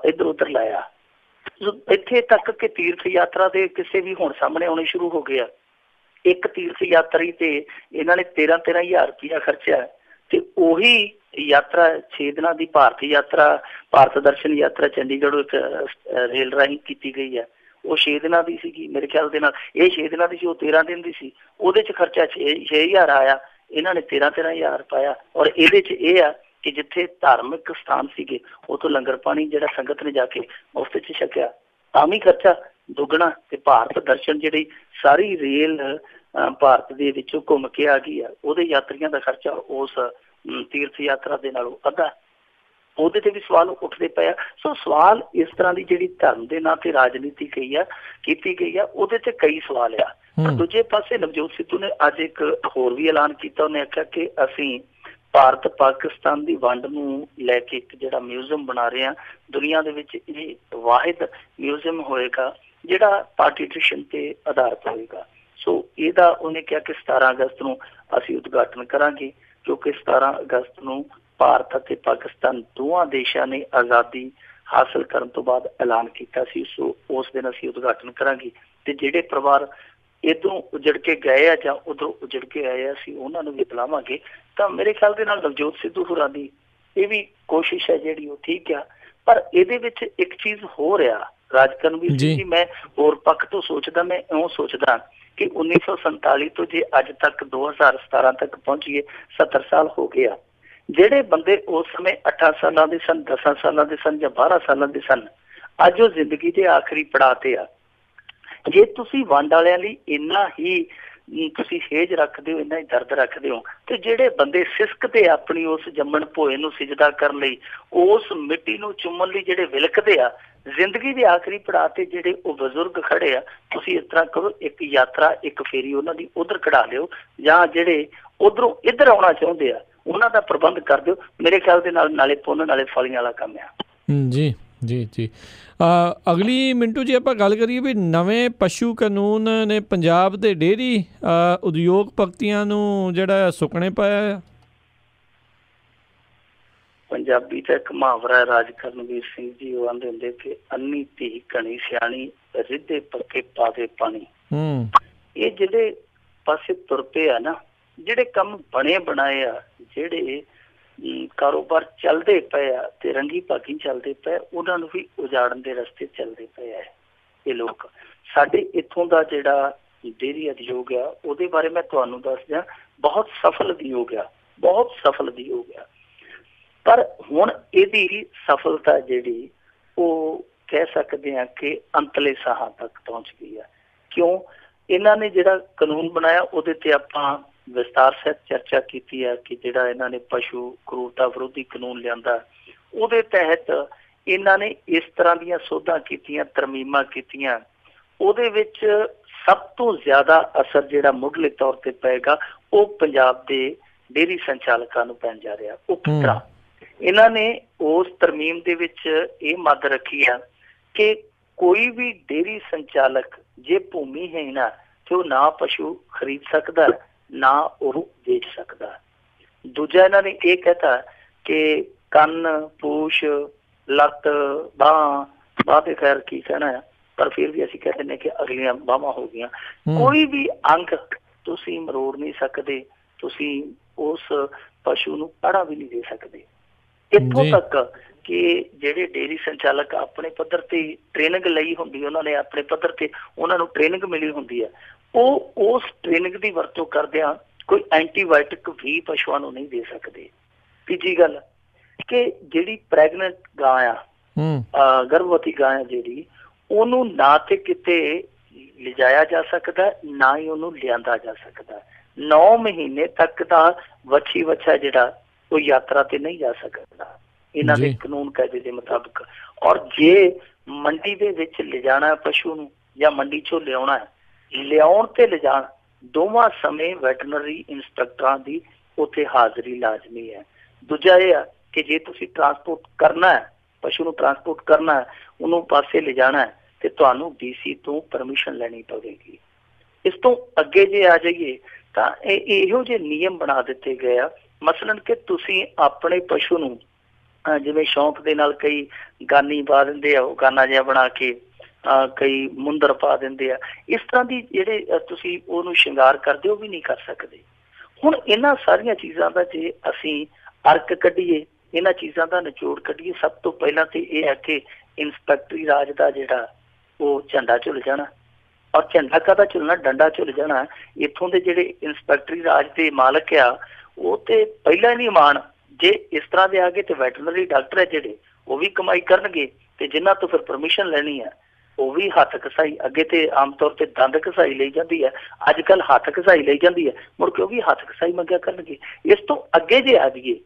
Speaker 2: ਇੱਧਰ ਉੱਧਰ ਲਾਇਆ। ਇੱਥੇ ਤੱਕ ਕਿ ਤੀਰਥ ਯਾਤਰਾ ਦੇ ਕਿਸੇ ਵੀ ਹੁਣ ਸਾਹਮਣੇ ਆਉਣੇ ਸ਼ੁਰੂ ਹੋ ਗਏ ਆ। ਇੱਕ ਤੀਰਥ ਯਾਤਰੀ ਤੇ ਇਹਨਾਂ ਨੇ 13,000 ਰੁਪਇਆ ਖਰਚਿਆ, ਤੇ ਉਹੀ ਯਾਤਰਾ 6 ਦਿਨਾਂ ਦੀ ਭਾਰਤ ਯਾਤਰਾ, ਭਾਰਤ ਦਰਸ਼ਨ ਯਾਤਰਾ ਚੰਡੀਗੜ੍ਹ ਇੱਕ ਰੇਲ ਰਾਹੀਂ ਕੀਤੀ ਗਈ ਹੈ। ਉਹ 6 ਦਿਨਾਂ ਦੀ ਸੀਗੀ ਮੇਰੇ ਖਿਆਲ ਦੇ ਨਾਲ, ਇਹ 6 ਦਿਨਾਂ ਦੀ ਸੀ, ਉਹ 13 ਦਿਨ ਦੀ ਸੀ। ਉਹਦੇ 'ਚ ਖਰਚਾ 6,000 ਆਇਆ, ਇਹਨਾਂ ਨੇ 13,000 ਪਾਇਆ। ਔਰ ਇਹਦੇ 'ਚ ਇਹ ਆ ਕਿ ਜਿੱਥੇ ਧਾਰਮਿਕ ਸਥਾਨ ਸੀਗੇ ਉੱਥੋਂ ਲੰਗਰ ਪਾਣੀ ਜਿਹੜਾ ਸੰਗਤ ਨੇ ਜਾ ਕੇ ਮੁਫਤ 'ਚ ਛਕਿਆ, ਤਾਂ ਵੀ ਖਰਚਾ ਦੁੱਗਣਾ। ਤੇ ਭਾਰਤ ਦਰਸ਼ਨ ਜਿਹੜੀ ਸਾਰੀ ਰੇਲ ਭਾਰਤ ਦੇ ਵਿੱਚੋਂ ਘੁੰਮ ਕੇ ਆ ਗਈ ਆ, ਉਹਦੇ ਯਾਤਰੀਆਂ ਦਾ ਖਰਚਾ ਉਸ ਤੀਰਥ ਯਾਤਰਾ ਦੇ ਨਾਲੋਂ ਅੱਧਾ। ਉਹਦੇ ਤੇ ਵੀ ਸਵਾਲ ਉੱਠਦੇ ਪਏ ਆ। ਸੋ ਸਵਾਲ ਇਸ ਤਰ੍ਹਾਂ ਦੀ ਜਿਹੜੀ ਧਰਮ ਦੇ ਨਾਂ ਤੇ ਰਾਜਨੀਤੀ ਕੀਤੀ ਗਈ ਆ, ਉਹਦੇ ਤੇ ਕਈ ਸਵਾਲ ਆ। ਪਰ ਦੂਜੇ ਪਾਸੇ ਨਵਜੋਤ ਸਿੱਧੂ ਨੇ ਅੱਜ ਇੱਕ ਹੋਰ ਵੀ ਐਲਾਨ ਕੀਤਾ। ਉਹਨੇ ਆਖਿਆ ਕਿ ਅਸੀਂ ਭਾਰਤ ਪਾਕਿਸਤਾਨ ਦੀ ਵੰਡ ਨੂੰ ਲੈ ਕੇ ਇੱਕ ਜਿਹੜਾ ਮਿਊਜ਼ੀਅਮ ਬਣਾ ਰਹੇ ਹਾਂ, ਦੁਨੀਆ ਦੇ ਵਿੱਚ ਇਹ ਵਾਹਿਦ ਮਿਊਜ਼ੀਅਮ ਹੋਏਗਾ ਜਿਹੜਾ ਪਾਰਟੀ ਟ੍ਰੈਡੀਸ਼ਨ ਤੇ ਆਧਾਰਿਤ ਹੋਏਗਾ। ਸੋ ਇਹਦਾ ਉਹਨੇ ਕਿਹਾ ਕਿ 17 ਅਗਸਤ ਨੂੰ ਅਸੀਂ ਉਦਘਾਟਨ ਕਰਾਂਗੇ, ਕਿਉਂਕਿ 17 ਅਗਸਤ ਨੂੰ ਭਾਰਤ ਅਤੇ ਪਾਕਿਸਤਾਨ ਦੋਵਾਂ ਦੇਸ਼ਾਂ ਨੇ ਆਜ਼ਾਦੀ ਹਾਸਲ ਕਰਨ ਤੋਂ ਬਾਅਦ ਐਲਾਨ ਕੀਤਾ ਸੀ। ਸੋ ਉਸ ਦਿਨ ਅਸੀਂ ਉਦਘਾਟਨ ਕਰਾਂਗੇ, ਤੇ ਜਿਹੜੇ ਪਰਿਵਾਰ ਇੱਧਰੋਂ ਉਜੜ ਕੇ ਗਏ ਆ ਜਾਂ ਉੱਧਰੋਂ ਉਜੜ ਕੇ ਆਏ ਆ, ਅਸੀਂ ਉਹਨਾਂ ਨੂੰ ਵੀ ਬੁਲਾਵਾਂਗੇ। ਤਾਂ ਮੇਰੇ ਖਿਆਲ ਦੇ ਨਾਲ ਨਵਜੋਤ ਸਿੱਧੂ ਹੋਰਾਂ ਦੀ ਇਹ ਵੀ ਕੋਸ਼ਿਸ਼ ਹੈ ਜਿਹੜੀ ਉਹ ਠੀਕ ਆ। ਪਰ ਇਹਦੇ ਵਿੱਚ ਇੱਕ ਚੀਜ਼ ਹੋ ਰਿਹਾ ਰਾਜਕਰਨਵੀਰ ਸਿੰਘ ਜੀ, ਮੈਂ ਹੋਰ ਪੱਖ ਤੋਂ ਸੋਚਦਾ, ਮੈਂ ਇਉਂ ਸੋਚਦਾ ਕਿ 1947 ਤੋਂ ਜੇ ਅੱਜ ਤੱਕ 2017 ਤੱਕ ਪਹੁੰਚੀਏ, 70 ਸਾਲ ਹੋ ਗਏ ਆ। ਜਿਹੜੇ ਬੰਦੇ ਉਸ ਸਮੇਂ 8 ਸਾਲਾਂ ਦੇ ਸਨ, 10 ਸਾਲਾਂ ਦੇ ਸਨ ਜਾਂ 12 ਸਾਲਾਂ ਦੇ ਸਨ, ਅੱਜ ਉਹ ਜ਼ਿੰਦਗੀ ਦੇ ਆਖਰੀ ਪੜਾਅ ਤੇ ਆ। ਜੇ ਤੁਸੀਂ ਵੰਡ ਵਾਲਿਆਂ ਲਈ ਇੰਨਾ ਹੀ ਤੁਸੀਂ ਹੇਜ ਰੱਖਦੇ ਹੋ, ਇੰਨਾ ਹੀ ਦਰਦ ਰੱਖਦੇ ਹੋ, ਤੇ ਜਿਹੜੇ ਬੰਦੇ ਸਿਸਕਦੇ ਆਪਣੀ ਉਸ ਜੰਮਣ ਭੋਏ ਨੂੰ ਸਿਜਦਾ ਕਰਨ ਲਈ, ਉਸ ਮਿੱਟੀ ਨੂੰ ਚੁੰਮਣ ਲਈ ਜਿਹੜੇ ਵਿਲਕਦੇ ਆ, ਜ਼ਿੰਦਗੀ ਦੇ ਆਖਰੀ ਪੜਾਅ ਤੇ ਜਿਹੜੇ ਉਹ ਬਜ਼ੁਰਗ ਖੜੇ ਆ, ਤੁਸੀਂ ਇਸ ਤਰ੍ਹਾਂ ਕਰੋ, ਇੱਕ ਯਾਤਰਾ, ਇੱਕ ਫੇਰੀ ਉਹਨਾਂ ਦੀ ਉਧਰ ਕਢਾ ਲਿਓ, ਜਾਂ ਜਿਹੜੇ ਉਧਰੋਂ ਇੱਧਰ ਆਉਣਾ ਚਾਹੁੰਦੇ ਆ ਉਹਨਾਂ ਦਾ ਪ੍ਰਬੰਧ ਕਰ ਦਿਓ। ਮੇਰੇ ਖਿਆਲ ਦੇ ਨਾਲ ਨਾਲੇ ਪੁੰਨ ਨਾਲੇ ਫਲੀਆਂ ਵਾਲਾ ਕੰਮ ਆ।
Speaker 1: ਜੀ ਜੀ ਜੀ। ਅਗਲੀ ਮਿੰਟੂ ਜੀ ਆਪਾਂ ਗੱਲ ਕਰੀਏ ਵੀ ਨਵੇਂ ਪਸ਼ੂ ਕਾਨੂੰਨ ਨੇ ਪੰਜਾਬ ਦੇ ਡੇਅਰੀ ਉਦਯੋਗਪਤੀਆਂ ਨੂੰ ਜਿਹੜਾ ਸੁੱਕਣੇ ਪਾਇਆ ਆ।
Speaker 2: ਪੰਜਾਬੀ ਤਾਂ ਇੱਕ ਮੁਹਾਵਰਾ ਹੈ ਰਾਜਕਰਨਵੀਰ ਸਿੰਘ ਜੀ, ਉਹ ਆਂਦੇ ਹੁੰਦੇ ਕਿ ਅੰਨੀ ਧੀ ਘਣੀ ਸਿਆਣੀ, ਰਿੱਧੇ ਪੱਕੇ ਪਾਵੇ ਪਾਣੀ। ਇਹ ਜਿਹੜੇ ਪਾਸੇ ਤੁਰ ਪਏ ਆ ਨਾ, ਜਿਹੜੇ ਕੰਮ ਬਣੇ ਬਣਾਏ ਆ, ਜਿਹੜੇ ਕਾਰੋਬਾਰ ਚੱਲਦੇ ਪਏ ਆ ਤੇ ਰੰਗੀ ਭਾਗੀ ਚੱਲਦੇ ਪਏ, ਉਹਨਾਂ ਨੂੰ ਵੀ ਉਜਾੜਨ ਦੇ ਰਸਤੇ ਚੱਲਦੇ ਪਏ ਆ ਇਹ ਲੋਕ। ਸਾਡੇ ਇੱਥੋਂ ਦਾ ਜਿਹੜਾ ਡੇਅਰੀ ਉਦਯੋਗ ਆ, ਉਹਦੇ ਬਾਰੇ ਮੈਂ ਤੁਹਾਨੂੰ ਦੱਸ ਦਿਆਂ, ਬਹੁਤ ਸਫਲ ਉਦਯੋਗ ਆ, ਬਹੁਤ ਸਫਲ ਉਦਯੋਗ ਆ। ਪਰ ਹੁਣ ਇਹਦੀ ਸਫਲਤਾ ਜਿਹੜੀ ਉਹ ਕਹਿ ਸਕਦੇ ਹਾਂ ਕਿ ਅੰਤਲੇ ਸਾਹਾਂ ਤੱਕ ਪਹੁੰਚ ਗਈ ਆ। ਕਿਉਂ? ਇਹਨਾਂ ਨੇ ਜਿਹੜਾ ਕਾਨੂੰਨ ਬਣਾਇਆ ਉਹਦੇ ਤੇ ਆਪਾਂ ਵਿਸਤਾਰ ਸਹਿਤ ਚਰਚਾ ਕੀਤੀ ਹੈ ਕਿ ਜਿਹੜਾ ਇਹਨਾਂ ਨੇ ਪਸ਼ੂ ਕਰੂਰਤਾ ਵਿਰੋਧੀ ਕਾਨੂੰਨ ਲਿਆਂਦਾ, ਉਹਦੇ ਤਹਿਤ ਇਹਨਾਂ ਨੇ ਇਸ ਤਰ੍ਹਾਂ ਦੀਆਂ ਸੋਧਾਂ ਕੀਤੀਆਂ, ਤਰਮੀਮਾਂ ਕੀਤੀਆਂ, ਉਹਦੇ ਵਿੱਚ ਸਭ ਤੋਂ ਜ਼ਿਆਦਾ ਅਸਰ ਜਿਹੜਾ ਮੁੱਢਲੇ ਤੌਰ ਤੇ ਪਏਗਾ ਉਹ ਪੰਜਾਬ ਦੇ ਡੇਅਰੀ ਸੰਚਾਲਕਾਂ ਨੂੰ ਪੈਣ ਜਾ ਰਿਹਾ। ਉਹ ਕਿਸ ਤਰ੍ਹਾਂ? ਇਹਨਾਂ ਨੇ ਉਸ ਤਰਮੀਮ ਦੇ ਵਿੱਚ ਇਹ ਮੱਦ ਰੱਖੀ ਆ ਕਿ ਕੋਈ ਵੀ ਡੇਅਰੀ ਸੰਚਾਲਕ ਜੇ ਭੂਮੀਹੀਨ ਆ ਤੇ ਉਹ ਨਾ ਪਸ਼ੂ ਖਰੀਦ ਸਕਦਾ, ਨਾ ਉਹ ਵੇਚ ਸਕਦਾ। ਦੂਜਾ ਇਹਨਾਂ ਨੇ ਇਹ ਕਹਿਤਾ ਕਿ ਕੰਨ, ਪੂਛ, ਲੱਤ, ਬਾਂਹ ਤੇ ਖੈਰ ਕੀ ਕਹਿਣਾ ਹੈ, ਪਰ ਫਿਰ ਵੀ ਅਸੀਂ ਕਹਿ ਦਿੰਦੇ ਕਿ ਅਗਲੀਆਂ ਬਾਹਾਂ ਹੋ ਗਈਆਂ, ਕੋਈ ਵੀ ਅੰਗ ਤੁਸੀਂ ਮਰੋੜ ਨਹੀਂ ਸਕਦੇ, ਤੁਸੀਂ ਉਸ ਪਸ਼ੂ ਨੂੰ ਪਾੜਾ ਵੀ ਨਹੀਂ ਦੇ ਸਕਦੇ। ਇੱਥੋਂ ਤੱਕ ਕਿ ਜਿਹੜੇ ਡੇਅਰੀ ਸੰਚਾਲਕ ਆਪਣੇ ਪੱਧਰ ਤੇ ਟ੍ਰੇਨਿੰਗ ਲਈ ਹੁੰਦੀ, ਉਹਨਾਂ ਨੇ ਆਪਣੇ ਪੱਧਰ ਤੇ ਉਹਨਾਂ ਨੂੰ ਟ੍ਰੇਨਿੰਗ ਮਿਲੀ ਹੁੰਦੀ ਹੈ, ਉਹ ਉਸ ਟ੍ਰੇਨਿੰਗ ਦੀ ਵਰਤੋਂ ਕਰਦਿਆਂ ਕੋਈ ਐਂਟੀਬਾਇਓਟਿਕ ਵੀ ਪਸ਼ੂਆਂ ਨੂੰ ਨਹੀਂ ਦੇ ਸਕਦੇ। ਤੀਜੀ ਗੱਲ ਕਿ ਜਿਹੜੀ ਪ੍ਰੈਗਨੈਂਟ ਗਾਂ ਆ, ਗਰਭਵਤੀ ਗਾਂ ਆ ਜਿਹੜੀ, ਉਹਨੂੰ ਨਾ ਤੇ ਕਿਤੇ ਲਿਜਾਇਆ ਜਾ ਸਕਦਾ, ਨਾ ਹੀ ਉਹਨੂੰ ਲਿਆਂਦਾ ਜਾ ਸਕਦਾ। 9 ਮਹੀਨੇ ਤੱਕ ਦਾ ਵੱਛੀ ਵੱਛਾ ਜਿਹੜਾ ਉਹ ਯਾਤਰਾ ਤੇ ਨਹੀਂ ਜਾ ਸਕਦਾ ਇਹਨਾਂ ਦੇ ਕਾਨੂੰਨ ਕਾਇਦੇ ਦੇ ਮੁਤਾਬਕ। ਔਰ ਜੇ ਮੰਡੀ ਦੇ ਵਿੱਚ ਲਿਜਾਣਾ ਪਸ਼ੂ ਨੂੰ ਜਾਂ ਮੰਡੀ ਚੋਂ ਲਿਆਉਣਾ, ਲਿਆਉਣ ਤੇ ਲਿਜਾਣ ਦੋਵਾਂ ਸਮੇਂ ਵੈਟਰਨਰੀ ਇੰਸਪੈਕਟਰਾਂ ਦੀ ਉੱਥੇ ਹਾਜ਼ਰੀ ਲਾਜ਼ਮੀ ਹੈ। ਦੂਜਾ ਇਹ ਆ ਕਿ ਜੇ ਤੁਸੀਂ ਟਰਾਂਸਪੋਰਟ ਕਰਨਾ ਹੈ, ਪਸ਼ੂ ਨੂੰ ਟਰਾਂਸਪੋਰਟ ਕਰਨਾ ਹੈ, ਉਹਨੂੰ ਪਾਸੇ ਲਿਜਾਣਾ ਹੈ, ਤੇ ਤੁਹਾਨੂੰ DC ਤੋਂ ਪਰਮਿਸ਼ਨ ਲੈਣੀ ਪਵੇਗੀ। ਇਸ ਤੋਂ ਅੱਗੇ ਜੇ ਆ ਜਾਈਏ ਤਾਂ ਇਹੋ ਜਿਹੇ ਨਿਯਮ ਬਣਾ ਦਿੱਤੇ ਗਏ ਆ, ਮਸਲਨ ਕਿ ਤੁਸੀਂ ਆਪਣੇ ਪਸ਼ੂ ਨੂੰ ਜਿਵੇਂ ਸ਼ੌਂਕ ਦੇ ਨਾਲ ਕਈ ਗਾਨੀ ਪਾ ਦਿੰਦੇ ਆ, ਉਹ ਗਾਨਾ ਜਿਹਾ ਬਣਾ ਕੇ ਕਈ ਮੁੰਦਰ ਪਾ ਦਿੰਦੇ ਆ, ਇਸ ਤਰ੍ਹਾਂ ਦੀ ਜਿਹੜੇ ਤੁਸੀਂ ਉਹਨੂੰ ਸ਼ਿੰਗਾਰ ਕਰਦੇ ਹੋ ਵੀ ਨਹੀਂ ਕਰ ਸਕਦੇ। ਹੁਣ ਇਹਨਾਂ ਸਾਰੀਆਂ ਚੀਜ਼ਾਂ ਦਾ ਜੇ ਅਸੀਂ ਅਰਕ ਕੱਢੀਏ, ਇਹਨਾਂ ਚੀਜ਼ਾਂ ਦਾ ਨਿਚੋੜ ਕੱਢੀਏ, ਸਭ ਤੋਂ ਪਹਿਲਾਂ ਤੇ ਇਹ ਹੈ ਕਿ ਇੰਸਪੈਕਟਰੀ ਰਾਜ ਦਾ ਜਿਹੜਾ ਉਹ ਝੰਡਾ ਝੁੱਲ ਜਾਣਾ। ਔਰ ਝੰਡਾ ਕਾਹਦਾ ਝੁੱਲਣਾ? ਡੰਡਾ ਝੁੱਲ ਜਾਣਾ। ਇੱਥੋਂ ਦੇ ਜਿਹੜੇ ਇੰਸਪੈਕਟਰੀ ਰਾਜ ਦੇ ਮਾਲਕ ਆ ਉਹ ਤੇ ਪਹਿਲਾਂ ਹੀ ਨਹੀਂ ਮਾਣ, ਜੇ ਇਸ ਤਰ੍ਹਾਂ ਦੇ ਆ ਗਏ ਤੇ ਵੈਟਰਨਰੀ ਡਾਕਟਰ ਹੈ ਜਿਹੜੇ ਉਹ ਵੀ ਕਮਾਈ ਕਰਨਗੇ, ਤੇ ਜਿਨ੍ਹਾਂ ਤੋਂ ਫਿਰ ਪਰਮਿਸ਼ਨ ਲੈਣੀ ਆ ਉਹ ਵੀ ਹੱਥ ਘਸਾਈ। ਅੱਗੇ ਤੇ ਆਮ ਤੌਰ ਤੇ ਦੰਦ ਘਸਾਈ ਲਈ ਜਾਂਦੀ ਹੈ, ਅੱਜ ਕੱਲ੍ਹ ਹੱਥ ਘਸਾਈ ਲਈ ਜਾਂਦੀ ਹੈ, ਮੁੜ ਕੇ ਉਹ ਵੀ ਹੱਥ ਘਸਾਈ ਮੰਗਿਆ ਕਰਨਗੇ। ਇਸ ਤੋਂ ਅੱਗੇ ਜੇ ਆ ਜਾਈਏ,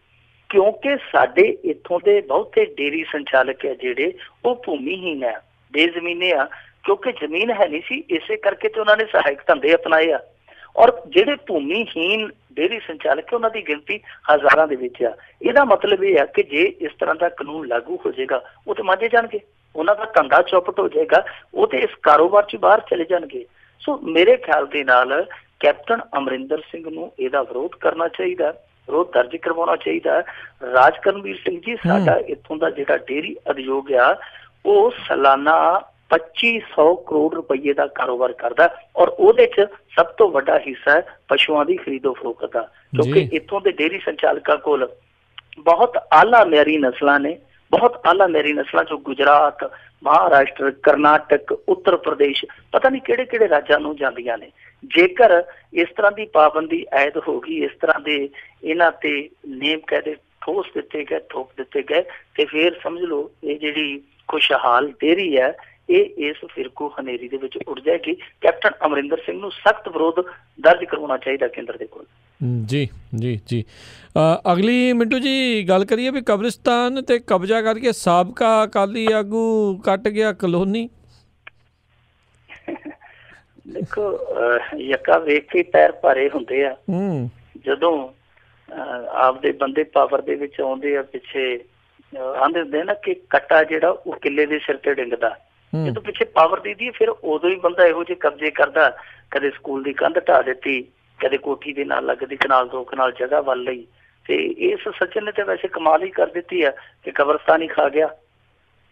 Speaker 2: ਕਿਉਂਕਿ ਸਾਡੇ ਇੱਥੋਂ ਦੇ ਬਹੁਤੇ ਡੇਅਰੀ ਸੰਚਾਲਕ ਆ ਜਿਹੜੇ ਉਹ ਭੂਮੀਹੀਨ ਆ, ਬੇਜ਼ਮੀਨੇ ਆ, ਕਿਉਂਕਿ ਜ਼ਮੀਨ ਹੈ ਨਹੀਂ ਸੀ, ਇਸੇ ਕਰਕੇ ਤੇ ਉਹਨਾਂ ਨੇ ਸਹਾਇਕ ਧੰਦੇ ਅਪਣਾਏ ਆ। ਔਰ ਜਿਹੜੇ ਭੂਮੀਹੀਨ ਡੇਅਰੀ ਸੰਚਾਲਕ ਉਹਨਾਂ ਦੀ ਗਿਣਤੀ ਹਜ਼ਾਰਾਂ ਦੇ ਵਿੱਚ ਆ। ਇਹਦਾ ਮਤਲਬ ਇਹ ਆ ਕਿ ਜੇ ਇਸ ਤਰ੍ਹਾਂ ਦਾ ਕਾਨੂੰਨ ਲਾਗੂ ਹੋ ਜਾਏਗਾ ਉਹ ਤੇ ਮੰਨੇ ਜਾਣਗੇ, ਉਹਨਾਂ ਦਾ ਧੰਦਾ ਚੌਪਟ ਹੋ ਜਾਏਗਾ, ਉਹ ਤੇ ਇਸ ਕਾਰੋਬਾਰ ਚ ਬਾਹਰ ਚਲੇ ਜਾਣਗੇ। ਸੋ ਮੇਰੇ ਖਿਆਲ ਦੇ ਨਾਲ ਕੈਪਟਨ ਅਮਰਿੰਦਰ ਸਿੰਘ ਨੂੰ ਇਹਦਾ ਵਿਰੋਧ ਕਰਨਾ ਚਾਹੀਦਾ, ਵਿਰੋਧ ਦਰਜ ਕਰਵਾਉਣਾ ਚਾਹੀਦਾ। ਰਾਜਕਰਨਵੀਰ ਸਿੰਘ ਜੀ, ਸਾਡਾ ਇੱਥੋਂ ਦਾ ਜਿਹੜਾ ਡੇਅਰੀ ਉਦਯੋਗ ਆ ਉਹ ਸਾਲਾਨਾ 2500 ਕਰੋੜ ਰੁਪਏ ਦਾ ਕਾਰੋਬਾਰ ਕਰਦਾ, ਔਰ ਉਹਦੇ ਚ ਸਭ ਤੋਂ ਵੱਡਾ ਹਿੱਸਾ ਹੈ ਪਸ਼ੂਆਂ ਦੀ ਖਰੀਦੋ ਫਰੋਖਤ ਦਾ, ਕਿਉਂਕਿ ਇੱਥੋਂ ਦੇ ਡੇਅਰੀ ਸੰਚਾਲਕਾਂ ਕੋਲ ਬਹੁਤ ਆਲਾ ਮਿਆਰੀ ਨਸਲਾਂ ਨੇ, ਬਹੁਤ ਆਲਾ ਮਿਆਰੀ ਨਸਲਾਂ ਜੋ ਗੁਜਰਾਤ, ਮਹਾਰਾਸ਼ਟਰ, ਕਰਨਾਟਕ, ਉੱਤਰ ਪ੍ਰਦੇਸ਼, ਪਤਾ ਨਹੀਂ ਕਿਹੜੇ ਕਿਹੜੇ ਰਾਜਾਂ ਨੂੰ ਜਾਂਦੀਆਂ ਨੇ। ਜੇਕਰ ਇਸ ਤਰ੍ਹਾਂ ਦੀ ਪਾਬੰਦੀ ਆਇਦ ਹੋ ਗਈ, ਇਸ ਤਰ੍ਹਾਂ ਦੇ ਇਹਨਾਂ ਤੇ ਨੇਮ ਕਾਇਦੇ ਠੋਸ ਦਿੱਤੇ ਗਏ, ਥੋਪ ਦਿੱਤੇ ਗਏ, ਤੇ ਫਿਰ ਸਮਝ ਲਓ ਇਹ ਜਿਹੜੀ ਖੁਸ਼ਹਾਲ ਡੇਅਰੀ ਹੈ ਇਹ ਇਸ ਫਿਰਕੂ ਹਨੇਰੀ ਦੇ ਵਿੱਚ ਉੱਡ ਜਾਏਗੀ। ਕੈਪਟਨ ਅਮਰਿੰਦਰ ਸਿੰਘ ਨੂੰ ਸਖਤ ਵਿਰੋਧ ਦਰਜ ਕਰਵਾਉਣਾ ਚਾਹੀਦਾ ਕੇਂਦਰ ਦੇ ਕੋਲ।
Speaker 1: ਜੀ ਜੀ ਜੀ। ਅਗਲੀ ਮਿੰਟੂ ਜੀ ਗੱਲ ਕਰੀਏ ਵੀ ਕਬਰਿਸਤਾਨ ਤੇ ਕਬਜ਼ਾ ਕਰਕੇ ਸਾਬਕਾ ਅਕਾਲੀ ਆਗੂ ਕੱਟ ਗਿਆ ਕਲੋਨੀ।
Speaker 2: ਦੇਖੋ ਯੱਕਾ ਵੇਖ ਕੇ ਪੈਰ ਭਾਰੇ ਹੁੰਦੇ ਆ, ਜਦੋਂ ਆਪਦੇ ਬੰਦੇ ਪਾਵਰ ਦੇ ਵਿੱਚ ਆਉਂਦੇ ਆ, ਪਿੱਛੇ ਆਂਦੇ ਹੁੰਦੇ ਨਾ ਕਿ ਕੱਟਾ ਜਿਹੜਾ ਉਹ ਕਿੱਲੇ ਦੇ ਸਿਰ ਤੇ ਡਿੱਗਦਾ, ਜਦੋਂ ਪਿੱਛੇ ਪਾਵਰ ਦੀ ਫਿਰ ਉਦੋਂ ਹੀ ਬੰਦਾ ਇਹੋ ਜਿਹੇ ਕਬਜ਼ੇ ਕਰਦਾ। ਕਦੇ ਸਕੂਲ ਦੀ ਕੰਧ ਢਾਹ ਦਿੱਤੀ, ਕਦੇ ਕੋਠੀ ਦੇ ਨਾਲ ਲੱਗਦੀ ਕਨਾਲ 2 ਕਨਾਲ ਜਗ੍ਹਾ ਵੱਲ ਲਈ, ਤੇ ਇਸ ਸੱਜਣ ਨੇ ਤੇ ਵੈਸੇ ਕਮਾਲ ਹੀ ਕਰ ਦਿੱਤੀ ਆ ਕਿ ਕਬਰਸਤਾਨ ਹੀ ਖਾ ਗਿਆ।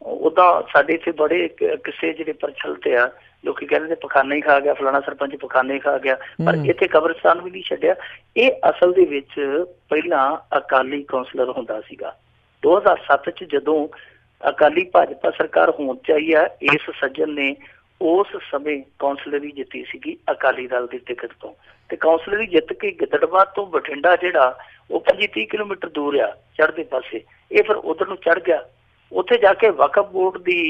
Speaker 2: ਉਦਾਂ ਸਾਡੇ ਇੱਥੇ ਬੜੇ ਕਿਸੇ ਜਿਹੜੇ ਪ੍ਰਚਲਿਤ ਆ, ਲੋਕੀ ਕਹਿੰਦੇ ਪਖਾਨਾ ਹੀ ਖਾ ਗਿਆ, ਫਲਾਣਾ ਸਰਪੰਚ ਪਖਾਨਾ ਹੀ ਖਾ ਗਿਆ, ਪਰ ਇੱਥੇ ਕਬਰਸਤਾਨ ਵੀ ਨਹੀਂ ਛੱਡਿਆ। ਇਹ ਅਸਲ ਦੇ ਵਿੱਚ ਪਹਿਲਾਂ ਅਕਾਲੀ ਕੌਂਸਲਰ ਹੁੰਦਾ ਸੀਗਾ। 2007 ਚ ਜਦੋਂ ਅਕਾਲੀ ਭਾਜਪਾ ਸਰਕਾਰ ਹੋਂਦ ਚ ਆਈ ਆ, ਇਸ ਸੱਜਣ ਨੇ ਉਸ ਸਮੇਂ ਕੌਂਸਲਰੀ ਜਿੱਤੀ ਸੀਗੀ ਅਕਾਲੀ ਦਲ ਦੀ ਟਿਕਟ ਤੋਂ, ਤੇ ਕੌਂਸਲਰੀ ਜਿੱਤ ਕੇ ਗਿੱਦੜਬਾਹ ਤੋਂ ਬਠਿੰਡਾ ਜਿਹੜਾ ਉਹ 25-30 ਕਿਲੋਮੀਟਰ ਦੂਰ ਆ ਚੜ੍ਹਦੇ ਪਾਸੇ, ਇਹ ਫਿਰ ਉਧਰ ਨੂੰ ਚੜ੍ਹ ਗਿਆ। ਉੱਥੇ ਜਾ ਕੇ ਵਕਫ ਬੋਰਡ ਦੀ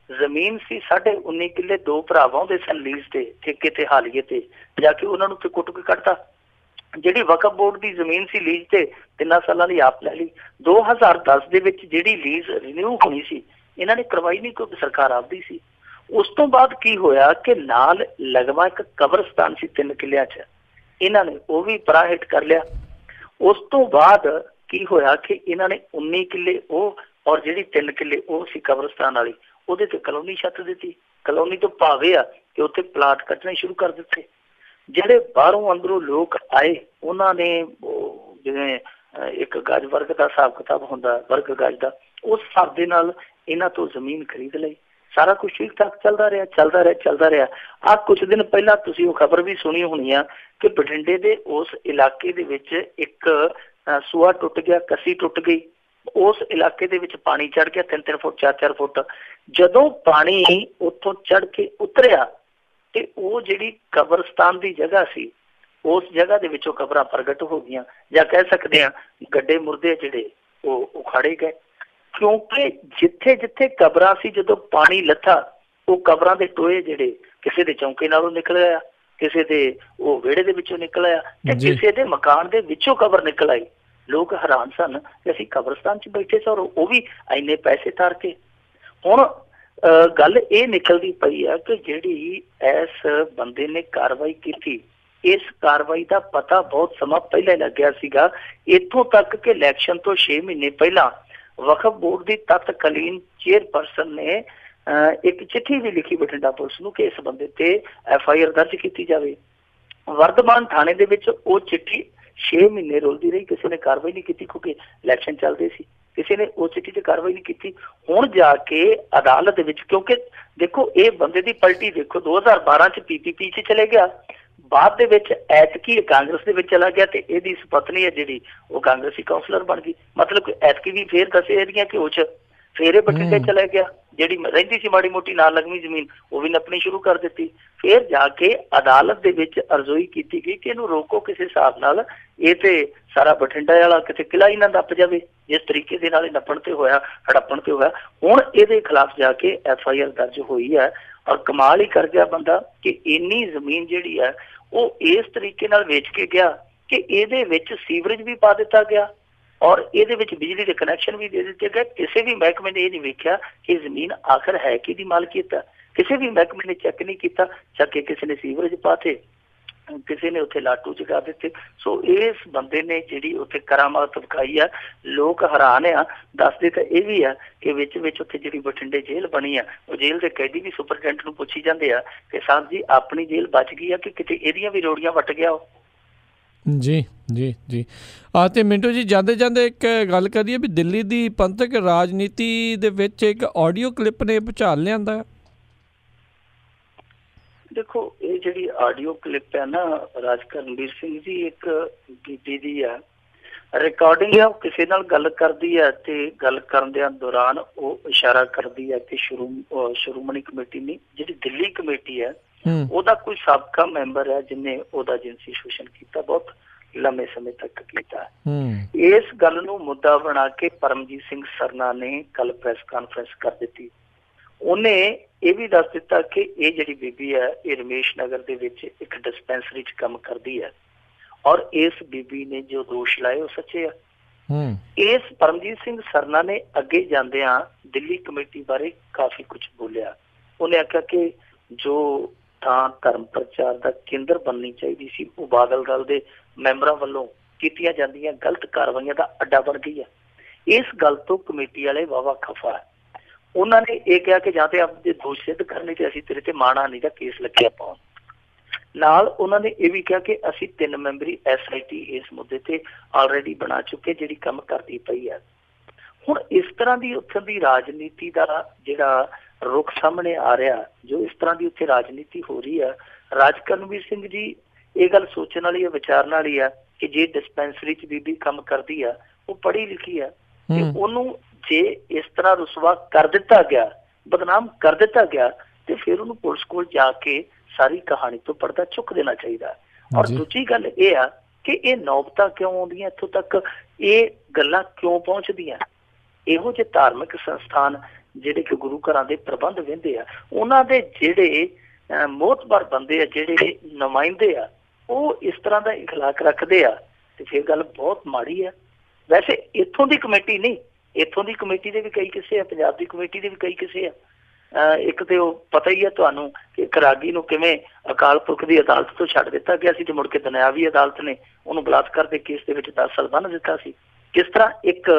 Speaker 2: ਜ਼ਮੀਨ ਸੀ 19.5 ਕਿੱਲੇ, 2 ਭਰਾ ਵਾਹੁੰਦੇ ਸਨ ਲੀਜ਼ ਤੇ, ਠੇਕੇ ਤੇ, ਹਾਲੀਏ ਤੇ, ਜਾ ਕੇ ਉਹਨਾਂ ਨੂੰ ਤੇ ਕੁੱਟ ਕੇ ਕੱਢਤਾ। ਜਿਹੜੀ ਵਕਫ ਬੋਰਡ ਦੀ ਜ਼ਮੀਨ ਸੀ ਲੀਜ਼ ਤੇ 3 ਸਾਲਾਂ ਲਈ ਆਪ ਲੈ ਲਈ। 2010 ਦੇ ਵਿੱਚ ਜਿਹੜੀ ਲੀਜ਼ ਰਿਨਿਊ ਹੋਣੀ ਸੀ ਇਹਨਾਂ ਨੇ ਕਰਵਾਈ ਨਹੀਂ, ਕਿਉਂਕਿ ਸਰਕਾਰ ਆਪਦੀ ਸੀ। ਉਸ ਤੋਂ ਬਾਅਦ ਕੀ ਹੋਇਆ ਕਿ ਨਾਲ ਲਗਵਾ ਇੱਕ ਕਬਰਸਤਾਨ ਸੀ 3 ਕਿੱਲਿਆਂ 'ਚ, ਇਹਨਾਂ ਨੇ ਉਹ ਵੀ ਪਰਾਂ ਹਿੱਟ ਕਰ ਲਿਆ। ਉਸ ਤੋਂ ਬਾਅਦ ਕੀ ਹੋਇਆ ਕਿ ਇਹਨਾਂ ਨੇ 19 ਕਿੱਲੇ ਉਹ ਔਰ ਜਿਹੜੀ 3 ਕਿੱਲੇ ਉਹ ਸੀ ਕਬਰਸਤਾਨ ਵਾਲੀ, ਉਹਦੇ ਤੇ ਕਲੋਨੀ ਛੱਤ ਦਿੱਤੀ। ਕਲੋਨੀ ਤੋਂ ਭਾਵੇਂ ਆ ਕਿ ਉੱਥੇ ਪਲਾਟ ਕੱਟਣੇ ਸ਼ੁਰੂ ਕਰ ਦਿੱਤੇ। ਜਿਹੜੇ ਬਾਹਰੋਂ ਅੰਦਰੋਂ ਲੋਕ ਆਏ ਉਹਨਾਂ ਨੇ ਜਿਵੇਂ ਇੱਕ ਗਜ ਵਰਗ ਦਾ ਹਿਸਾਬ ਕਿਤਾਬ ਹੁੰਦਾ, ਵਰਗ ਗਜ ਦਾ, ਉਸ ਹਿਸਾਬ ਦੇ ਨਾਲ ਇਹਨਾਂ ਤੋਂ ਜ਼ਮੀਨ ਖਰੀਦ ਲਈ। ਸਾਰਾ ਕੁਛ ਠੀਕ ਠਾਕ ਚੱਲਦਾ ਰਿਹਾ। ਆਹ ਕੁਛ ਦਿਨ ਪਹਿਲਾਂ ਤੁਸੀਂ ਉਹ ਖਬਰ ਵੀ ਸੁਣੀ ਹੋਣੀ ਆ ਕਿ ਬਠਿੰਡੇ ਦੇ ਉਸ ਇਲਾਕੇ ਦੇ ਵਿੱਚ ਇੱਕ ਸੂਆ ਟੁੱਟ ਗਿਆ, ਕੱਸੀ ਟੁੱਟ ਗਈ। ਉਸ ਇਲਾਕੇ ਦੇ ਵਿੱਚ ਪਾਣੀ ਚੜ ਗਿਆ 3-3 ਫੁੱਟ 4-4 ਫੁੱਟ। ਜਦੋਂ ਪਾਣੀ ਉੱਥੋਂ ਚੜ ਕੇ ਉਤਰਿਆ ਤੇ ਉਹ ਜਿਹੜੀ ਕਬਰਸਤਾਨ ਦੀ ਜਗ੍ਹਾ ਸੀ ਉਸ ਜਗ੍ਹਾ ਦੇ ਵਿੱਚੋਂ ਕਬਰਾਂ ਪ੍ਰਗਟ ਹੋ ਗਈਆਂ, ਜਾਂ ਕਹਿ ਸਕਦੇ ਹਾਂ ਗੱਡੇ ਮੁਰਦੇ ਜਿਹੜੇ ਉਹ ਉਖਾੜੇ ਗਏ। ਕਿਉਂਕਿ ਜਿੱਥੇ ਜਿੱਥੇ ਕਬਰਾਂ ਸੀ ਜਦੋਂ ਪਾਣੀ ਲੱਥਾ ਉਹ ਕਬਰਾਂ ਦੇ ਟੋਏ ਜਿਹੜੇ ਕਿਸੇ ਦੇ ਚੌਂਕੇ ਨਾਲੋਂ ਨਿਕਲ ਆਇਆ, ਕਿਸੇ ਦੇ ਉਹ ਵਿਹੜੇ ਦੇ ਵਿੱਚੋਂ ਨਿਕਲ ਆਇਆ ਤੇ ਕਿਸੇ ਦੇ ਮਕਾਨ ਦੇ ਵਿੱਚੋਂ ਕਬਰ ਨਿਕਲ ਆਈ। ਲੋਕ ਹੈਰਾਨ ਸਨ ਕਿ ਅਸੀਂ ਕਬਰਸਤਾਨ 'ਚ ਬੈਠੇ ਸੀ ਔਰ ਉਹ ਵੀ ਇੰਨੇ ਪੈਸੇ ਤਾਰ ਕੇ। ਹੁਣ ਗੱਲ ਇਹ ਨਿਕਲਦੀ ਪਈ ਆ ਕਿ ਜਿਹੜੀ ਇਸ ਬੰਦੇ ਨੇ ਕਾਰਵਾਈ ਕੀਤੀ, ਇਸ ਕਾਰਵਾਈ ਦਾ ਪਤਾ ਬਹੁਤ ਸਮਾਂ ਪਹਿਲਾਂ ਹੀ ਲੱਗਿਆ ਸੀਗਾ। ਇੱਥੋਂ ਤੱਕ ਕਿ ਇਲੈਕਸ਼ਨ ਤੋਂ 6 ਮਹੀਨੇ ਪਹਿਲਾਂ ਵਕਫ ਬੋਰਡ ਦੀ ਤਤਕਾਲੀਨ ਚੇਅਰਪਰਸਨ ਨੇ ਇੱਕ ਚਿੱਠੀ ਵੀ ਲਿਖੀ ਬਠਿੰਡਾ ਪੁਲਿਸ ਨੂੰ ਕਿ ਇਸ ਬੰਦੇ ਤੇ FIR ਦਰਜ ਕੀਤੀ ਜਾਵੇ। ਵਰਧਮਾਨ ਥਾਣੇ ਦੇ ਵਿੱਚ ਉਹ ਚਿੱਠੀ 6 ਮਹੀਨੇ ਰੁਲਦੀ ਰਹੀ, ਕਿਸੇ ਨੇ ਕਾਰਵਾਈ ਨਹੀਂ ਕੀਤੀ ਕਿਉਂਕਿ ਇਲੈਕਸ਼ਨ ਚੱਲਦੇ ਸੀ। ਕਿਸੇ ਨੇ ਉਹ ਚਿੱਠੀ ਤੇ ਕਾਰਵਾਈ ਨਹੀਂ ਕੀਤੀ। ਹੁਣ ਜਾ ਕੇ ਅਦਾਲਤ ਦੇ ਵਿੱਚ, ਕਿਉਂਕਿ ਦੇਖੋ ਇਹ ਬੰਦੇ ਦੀ ਪਲਟੀ ਦੇਖੋ 2012 ਚ PPP 'ਚ ਚਲੇ ਗਿਆ, ਬਾਅਦ ਦੇ ਵਿੱਚ ਐਤਕੀ ਕਾਂਗਰਸ ਦੇ ਵਿੱਚ ਚਲਾ ਗਿਆ ਤੇ ਇਹਦੀ ਪਤਨੀ ਹੈ ਜਿਹੜੀ ਉਹ ਕਾਂਗਰਸੀ ਕਾਉਂਸਲਰ ਬਣ ਗਈ। ਮਤਲਬ ਕਿ ਐਤਕੀ ਵੀ ਫੇਰ ਦੱਸੇ ਇਹਦੀਆਂ ਘਿਓ 'ਚ ਫੇਰ ਇਹ ਬਠਿੰਡੇ ਚਲਾ ਗਿਆ। ਜਿਹੜੀ ਰਹਿੰਦੀ ਸੀ ਮਾੜੀ ਮੋਟੀ ਨਾਲ ਲੱਗਵੀਂ ਜ਼ਮੀਨ ਉਹ ਵੀ ਨੱਪਣੀ ਸ਼ੁਰੂ ਕਰ ਦਿੱਤੀ। ਫੇਰ ਜਾ ਕੇ ਅਦਾਲਤ ਦੇ ਵਿੱਚ ਅਰਜ਼ੋਈ ਕੀਤੀ ਗਈ ਕਿ ਇਹਨੂੰ ਰੋਕੋ ਕਿਸੇ ਹਿਸਾਬ ਨਾਲ, ਇਹ ਤੇ ਸਾਰਾ ਬਠਿੰਡਾ ਵਾਲਾ ਕਿਤੇ ਕਿਲਾ ਹੀ ਨਾ ਨੱਪ ਜਾਵੇ ਜਿਸ ਤਰੀਕੇ ਦੇ ਨਾਲ ਇਹ ਨੱਪਣ ਤੇ ਹੋਇਆ, ਹੜੱਪਣ ਤੇ ਹੋਇਆ। ਹੁਣ ਇਹਦੇ ਖਿਲਾਫ ਜਾ ਕੇ FIR ਦਰਜ ਹੋਈ ਹੈ ਔਰ ਕਮਾਲ ਹੀ ਕਰ ਗਿਆ ਬੰਦਾ ਕਿ ਇੰਨੀ ਜ਼ਮੀਨ ਜਿਹੜੀ ਹੈ ਉਹ ਇਸ ਤਰੀਕੇ ਨਾਲ ਵੇਚ ਕੇ ਗਿਆ ਕਿ ਇਹਦੇ ਵਿੱਚ ਸੀਵਰੇਜ ਵੀ ਪਾ ਦਿੱਤਾ ਗਿਆ ਔਰ ਇਹਦੇ ਵਿੱਚ ਬਿਜਲੀ ਦੇ ਕਨੈਕਸ਼ਨ ਵੀ ਦੇ ਦਿੱਤੇ ਗਏ। ਕਿਸੇ ਵੀ ਮਹਿਕਮੇ ਨੇ ਇਹ ਨਹੀਂ ਵੇਖਿਆ ਕਿ ਜ਼ਮੀਨ ਆਖਰ ਹੈ ਕਿਹਦੀ ਮਾਲਕੀਅਤ ਹੈ। ਕਿਸੇ ਵੀ ਮਹਿਕਮੇ ਨੇ ਚੈੱਕ ਨਹੀਂ ਕੀਤਾ, ਚੱਕ ਕੇ ਕਿਸੇ ਨੇ ਸੀਵਰੇਜ ਪਾਤੇ, ਕਿਸੇ ਨੇ ਉੱਥੇ ਲਾਟੂ ਜਗਾ ਦਿੱਤੇ। ਸੋ ਇਸ ਬੰਦੇ ਨੇ ਜਿਹੜੀ ਉੱਥੇ ਕਰਾਮਾਤ ਵਿਖਾਈ ਆ, ਲੋਕ ਹੈਰਾਨ ਆ। ਦੱਸਦੇ ਤਾਂ ਇਹ ਵੀ ਆ ਕਿ ਵਿੱਚ ਉੱਥੇ ਜਿਹੜੀ ਬਠਿੰਡੇ ਜੇਲ੍ਹ ਬਣੀ ਆ ਉਹ ਜੇਲ੍ਹ ਦੇ ਕੈਦੀ ਵੀ ਸੁਪਰਡੈਂਟ ਨੂੰ ਪੁੱਛੀ ਜਾਂਦੇ ਆ ਕਿ ਸਾਹਿਬ ਜੀ ਆਪਣੀ ਜੇਲ੍ਹ ਬਚ ਗਈ ਆ ਕਿ ਕਿਤੇ ਇਹਦੀਆਂ ਵੀ ਰੋੜੀਆਂ ਵੱਟ ਗਿਆ ਉਹ।
Speaker 1: ਜੀ ਜੀ ਜੀ ਤੇ ਮਿੰਟੂ ਜੀ ਜਾਂਦੇ ਇੱਕ ਗੱਲ ਕਰੀਏ ਵੀ ਦਿੱਲੀ ਦੀ ਪੰਥਕ ਰਾਜਨੀਤੀ ਦੇ ਵਿੱਚ ਇੱਕ ਆਡੀਓ ਕਲਿੱਪ ਨੇ ਭੁਚਾਲ ਲਿਆਂਦਾ। ਦੇਖੋ
Speaker 2: ਇਹ ਜਿਹੜੀ ਆਡੀਓ ਕਲਿੱਪ ਹੈ ਨਾ ਰਾਜਕਰਨਵੀਰ ਸਿੰਘ ਜੀ, ਇੱਕ ਬੀਬੀ ਦੀ ਆ ਰਿਕਾਰਡਿੰਗ ਆ, ਉਹ ਕਿਸੇ ਨਾਲ ਗੱਲ ਕਰਦੀ ਹੈ ਤੇ ਗੱਲ ਕਰਨ ਦੇ ਦੌਰਾਨ ਉਹ ਇਸ਼ਾਰਾ ਕਰਦੀ ਹੈ ਕਿ ਸ਼੍ਰੋਮਣੀ ਕਮੇਟੀ ਨਹੀਂ, ਜਿਹੜੀ ਦਿੱਲੀ ਕਮੇਟੀ ਹੈ ਉਹਦਾ ਕੋਈ ਸਾਬਕਾ ਮੈਂਬਰ ਹੈ ਜਿਹਨੇ ਉਹਦਾ ਜਿਨਸੀ ਸ਼ੋਸ਼ਣ ਕੀਤਾ, ਬਹੁਤ ਲੰਮੇ ਸਮੇਂ ਤੱਕ ਕੀਤਾ। ਇਸ ਗੱਲ ਨੂੰ ਮੁੱਦਾ ਬਣਾ ਕੇ ਪਰਮਜੀਤ ਸਿੰਘ ਸਰਨਾ ਨੇ ਕੱਲ ਪ੍ਰੈਸ ਕਾਨਫਰੰਸ ਕਰ ਦਿੱਤੀ। ਉਹਨੇ ਇਹ ਵੀ ਦੱਸ ਦਿੱਤਾ ਕਿ ਇਹ ਜਿਹੜੀ ਬੀਬੀ ਹੈ ਇਹ ਰਮੇਸ਼ ਨਗਰ ਦੇ ਵਿੱਚ ਇੱਕ ਡਿਸਪੈਂਸਰੀ 'ਚ ਕੰਮ ਕਰਦੀ ਹੈ ਔਰ ਇਸ ਬੀਬੀ ਨੇ ਜੋ ਦੋਸ਼ ਲਾਏ ਉਹ ਸੱਚੇ ਆ। ਇਸ ਪਰਮਜੀਤ ਸਿੰਘ ਸਰਨਾ ਨੇ ਅੱਗੇ ਜਾਂਦਿਆਂ ਦਿੱਲੀ ਕਮੇਟੀ ਬਾਰੇ ਕਾਫੀ ਕੁਝ ਬੋਲਿਆ। ਉਹਨੇ ਆਖਿਆ ਕਿ ਜੋ ਥਾਂ ਧਰਮ ਪ੍ਰਚਾਰ ਦਾ ਕੇਂਦਰ ਬਣਨੀ ਚਾਹੀਦੀ ਸੀ ਉਹ ਬਾਦਲ ਦਲ ਦੇ ਮੈਂਬਰਾਂ ਵੱਲੋਂ ਕੀਤੀਆਂ ਜਾਂਦੀਆਂ ਗਲਤ ਕਾਰਵਾਈਆਂ ਦਾ ਅੱਡਾ ਬਣ ਗਈ ਹੈ। ਇਸ ਗੱਲ ਤੋਂ ਕਮੇਟੀ ਵਾਲੇ ਵਾਹਵਾ ਖਫਾ ਹੈ। ਉਹਨਾਂ ਨੇ ਇਹ ਕਿਹਾ ਕਿ ਜਾਂ ਤੇ ਆਪਣੇ ਦੋਸ਼ ਸਿੱਧ ਕਰਨੇ ਤੇ ਅਸੀਂ ਤੇਰੇ ਤੇ ਮਾਣਾ ਨਹੀਂ ਦਾ ਕੇਸ ਲੱਗਿਆ ਪਾਉਣ। ਨਾਲ ਉਹਨਾਂ ਨੇ ਇਹ ਵੀ ਕਿਹਾ ਕਿ ਅਸੀਂ 3 ਮੈਂਬਰੀ SIT ਇਸ ਮੁੱਦੇ ਤੇ ਆਲਰੇਡੀ ਬਣਾ ਚੁੱਕੇ ਜਿਹੜੀ ਕੰਮ ਕਰਦੀ ਪਈ ਹੈ। ਹੁਣ ਇਸ ਤਰ੍ਹਾਂ ਦੀ ਉੱਥੋਂ ਦੀ ਰਾਜਨੀਤੀ ਦਾ ਜਿਹੜਾ ਰੁਖ ਸਾਹਮਣੇ ਆ ਰਿਹਾ, ਜੋ ਇਸ ਤਰ੍ਹਾਂ ਦੀ ਉੱਥੇ ਰਾਜਨੀਤੀ ਹੋ ਰਹੀ ਹੈ, ਰਾਜਕਰਨਵੀਰ ਸਿੰਘ ਜੀ ਇਹ ਗੱਲ ਸੋਚਣ ਵਾਲੀ ਹੈ, ਵਿਚਾਰਨ ਵਾਲੀ ਹੈ ਕਿ ਜੇ ਡਿਸਪੈਂਸਰੀ 'ਚ ਬੀਬੀ ਕੰਮ ਕਰਦੀ ਆ, ਉਹ ਪੜ੍ਹੀ ਲਿਖੀ ਆ, ਤੇ ਉਹਨੂੰ ਜੇ ਇਸ ਤਰ੍ਹਾਂ ਰੁਸਵਾ ਕਰ ਦਿੱਤਾ ਗਿਆ, ਬਦਨਾਮ ਕਰ ਦਿੱਤਾ ਗਿਆ, ਤੇ ਫਿਰ ਉਹਨੂੰ ਪੁਲਿਸ ਕੋਲ ਜਾ ਕੇ ਸਾਰੀ ਕਹਾਣੀ ਤੋਂ ਪਰਦਾ ਚੁੱਕ ਦੇਣਾ ਚਾਹੀਦਾ। ਔਰ ਦੂਜੀ ਗੱਲ ਇਹ ਆ ਕਿ ਇਹ ਨੌਬਤਾਂ ਕਿਉਂ ਆਉਂਦੀਆਂ, ਇੱਥੋਂ ਤੱਕ ਇਹ ਗੱਲਾਂ ਕਿਉਂ ਪਹੁੰਚਦੀਆਂ। ਇਹੋ ਜਿਹੇ ਧਾਰਮਿਕ ਸੰਸਥਾਨ ਜਿਹੜੇ ਕਿ ਗੁਰੂ ਘਰਾਂ ਦੇ ਪ੍ਰਬੰਧ ਵਹਿੰਦੇ ਆ, ਉਹਨਾਂ ਦੇ ਜਿਹੜੇ ਮੋਹਤਬਰ ਬੰਦੇ ਆ, ਜਿਹੜੇ ਨੁਮਾਇੰਦੇ ਆ, ਉਹ ਇਸ ਤਰ੍ਹਾਂ ਦਾ ਇਖਲਾਕ ਰੱਖਦੇ ਆ ਤੇ ਫਿਰ ਗੱਲ ਬਹੁਤ ਮਾੜੀ ਆ। ਵੈਸੇ ਇੱਥੋਂ ਦੀ ਕਮੇਟੀ ਨਹੀਂ, ਇੱਥੋਂ ਦੀ ਕਮੇਟੀ ਦੇ ਵੀ ਕਈ ਕਿਸੇ ਆ, ਪੰਜਾਬ ਦੀ ਕਮੇਟੀ ਦੇ ਵੀ ਕਈ ਕਿਸੇ ਆ। ਇੱਕ ਤੇ ਉਹ ਪਤਾ ਹੀ ਹੈ ਤੁਹਾਨੂੰ ਕਿ ਇੱਕ ਰਾਗੀ ਨੂੰ ਕਿਵੇਂ ਅਕਾਲ ਪੁਰਖ ਦੀ ਅਦਾਲਤ ਤੋਂ ਛੱਡ ਦਿੱਤਾ ਗਿਆ ਸੀ ਤੇ ਮੁੜ ਕੇ ਦੁਨਿਆਵੀ ਅਦਾਲਤ ਨੇ ਉਹਨੂੰ ਬਲਾਤਕਾਰ ਦੇ ਕੇਸ ਦੇ ਵਿੱਚ 10 ਸਾਲ ਬੰਨ੍ਹ ਦਿੱਤਾ ਸੀ। ਕਿਸ ਤਰ੍ਹਾਂ ਇੱਕ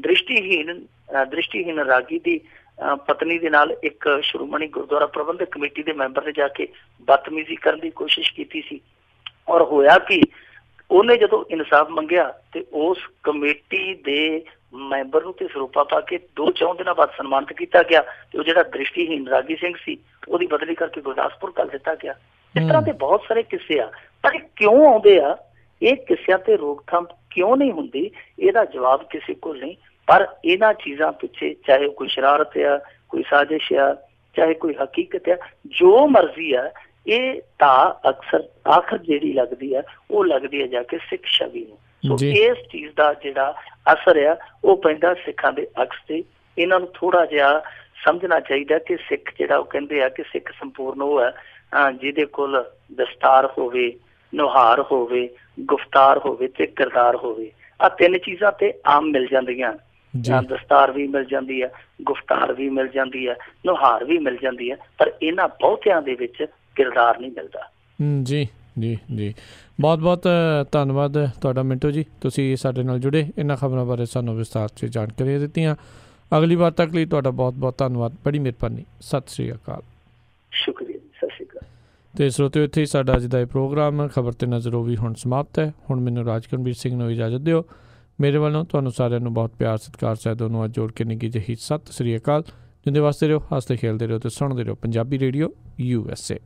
Speaker 2: ਦ੍ਰਿਸ਼ਟੀਹੀਨ ਰਾਗੀ ਦੀ ਪਤਨੀ ਦੇ ਨਾਲ ਇੱਕ ਸ਼੍ਰੋਮਣੀ ਗੁਰਦੁਆਰਾ ਪ੍ਰਬੰਧਕ ਕਮੇਟੀ ਦੇ ਮੈਂਬਰ ਨੇ ਜਾ ਕੇ ਬਦਤਮੀਜ਼ੀ ਕਰਨ ਦੀ ਕੋਸ਼ਿਸ਼ ਕੀਤੀ ਸੀ। ਔਰ ਹੋਇਆ ਕਿ ਉਹਨੇ ਜਦੋਂ ਇਨਸਾਫ ਮੰਗਿਆ ਤੇ ਉਸ ਕਮੇਟੀ ਦੇ ਮੈਂਬਰ ਨੂੰ ਤੇ ਸਰੂਪਾ ਪਾ ਕੇ 2-4 ਦਿਨਾਂ ਬਾਅਦ ਸਨਮਾਨਿਤ ਕੀਤਾ ਗਿਆ ਤੇ ਉਹ ਜਿਹੜਾ ਦ੍ਰਿਸ਼ਟੀਹੀਨ ਰਾਗੀ ਸਿੰਘ ਸੀ ਉਹਦੀ ਬਦਲੀ ਕਰਕੇ ਗੁਰਦਾਸਪੁਰ ਕਰ ਦਿੱਤਾ ਗਿਆ। ਇਸ ਤਰ੍ਹਾਂ ਦੇ ਬਹੁਤ ਸਾਰੇ ਕਿੱਸੇ ਆ, ਪਰ ਇਹ ਕਿਉਂ ਆਉਂਦੇ ਆ? ਇਹ ਕਿੱਸਿਆਂ ਤੇ ਰੋਕਥਾਮ ਕਿਉਂ ਨਹੀਂ ਹੁੰਦੀ? ਇਹਦਾ ਜਵਾਬ ਕਿਸੇ ਕੋਲ ਨਹੀਂ। ਪਰ ਇਹਨਾਂ ਚੀਜ਼ਾਂ ਪਿੱਛੇ ਚਾਹੇ ਕੋਈ ਸ਼ਰਾਰਤ ਆ, ਕੋਈ ਸਾਜ਼ਿਸ਼ ਆ, ਚਾਹੇ ਕੋਈ ਹਕੀਕਤ ਆ, ਜੋ ਮਰਜ਼ੀ ਆ, ਇਹ ਤਾਂ ਅਕਸਰ ਆਖਰ ਜਿਹੜੀ ਲੱਗਦੀ ਆ ਉਹ ਲੱਗਦੀ ਹੈ ਜਾ ਕੇ ਸਿੱਖ ਛਵੀ ਨੂੰ। ਸੋ ਇਸ ਚੀਜ਼ ਦਾ ਜਿਹੜਾ ਅਸਰ ਆ ਉਹ ਪੈਂਦਾ ਸਿੱਖਾਂ ਦੇ ਅਕਸ ਤੇ। ਇਹਨਾਂ ਨੂੰ ਥੋੜਾ ਜਿਹਾ ਸਮਝਣਾ ਚਾਹੀਦਾ ਕਿ ਸਿੱਖ ਜਿਹੜਾ ਉਹ ਕਹਿੰਦੇ ਆ ਕਿ ਸਿੱਖ ਸੰਪੂਰਨ ਉਹ ਹੈ ਜਿਹਦੇ ਕੋਲ ਦਸਤਾਰ ਹੋਵੇ, ਨੁਹਾਰ ਹੋਵੇ, ਗੁਫਤਾਰ ਹੋਵੇ ਤੇ ਕਿਰਦਾਰ ਹੋਵੇ। ਆਹ 3 ਚੀਜ਼ਾਂ ਤੇ ਆਮ ਮਿਲ ਜਾਂਦੀਆਂ। ਦਸਤਾਰ ਵੀ ਮਿਲ ਜਾਂਦੀ ਹੈ, ਗੁਫਤਾਰ ਵੀ ਮਿਲ ਜਾਂਦੀ ਹੈ, ਨੁਹਾਰ ਵੀ ਮਿਲ ਜਾਂਦੀ ਹੈ, ਪਰ ਇਹਨਾਂ ਬਹੁਤਿਆਂ ਦੇ ਵਿੱਚ ਕਿਰਦਾਰ ਨਹੀਂ ਮਿਲਦਾ।
Speaker 1: ਜੀ ਜੀ ਜੀ, ਬਹੁਤ ਬਹੁਤ ਧੰਨਵਾਦ ਤੁਹਾਡਾ ਮਿੰਟੂ ਜੀ, ਤੁਸੀਂ ਸਾਡੇ ਨਾਲ ਜੁੜੇ, ਇਹਨਾਂ ਖਬਰਾਂ ਬਾਰੇ ਸਾਨੂੰ ਵਿਸਤਾਰ 'ਚ ਜਾਣਕਾਰੀਆਂ ਦਿੱਤੀਆਂ। ਅਗਲੀ ਵਾਰ ਤੱਕ ਲਈ ਤੁਹਾਡਾ ਬਹੁਤ ਬਹੁਤ ਧੰਨਵਾਦ, ਬੜੀ ਮਿਹਰਬਾਨੀ। ਸਤਿ ਸ਼੍ਰੀ ਅਕਾਲ।
Speaker 2: ਸ਼ੁਕਰੀਆ ਜੀ, ਸਤਿ ਸ਼੍ਰੀ ਅਕਾਲ।
Speaker 1: ਅਤੇ ਸਰੋਤਿਓ, ਇੱਥੇ ਹੀ ਸਾਡਾ ਅੱਜ ਦਾ ਇਹ ਪ੍ਰੋਗਰਾਮ ਖਬਰ 'ਤੇ ਨਜ਼ਰ ਉਹ ਵੀ ਹੁਣ ਸਮਾਪਤ ਹੈ। ਹੁਣ ਮੈਨੂੰ ਰਾਜਕਰਨਵੀਰ ਸਿੰਘ ਨੂੰ ਇਜਾਜ਼ਤ ਦਿਓ। ਮੇਰੇ ਵੱਲੋਂ ਤੁਹਾਨੂੰ ਸਾਰਿਆਂ ਨੂੰ ਬਹੁਤ ਪਿਆਰ ਸਤਿਕਾਰ ਸਾਹਿਬ ਨੂੰ ਅੱਜ ਜੋੜ ਕੇ ਨਿੱਘੀ ਜਿਹੀ ਸਤਿ ਸ਼੍ਰੀ ਅਕਾਲ। ਜਿੰਦੇ ਵਾਸਤੇ ਰਹੋ, ਹੱਸਦੇ ਖੇਲਦੇ ਰਹੋ ਅਤੇ ਸੁਣਦੇ ਰਹੋ ਪੰਜਾਬੀ ਰੇਡੀਓ USA।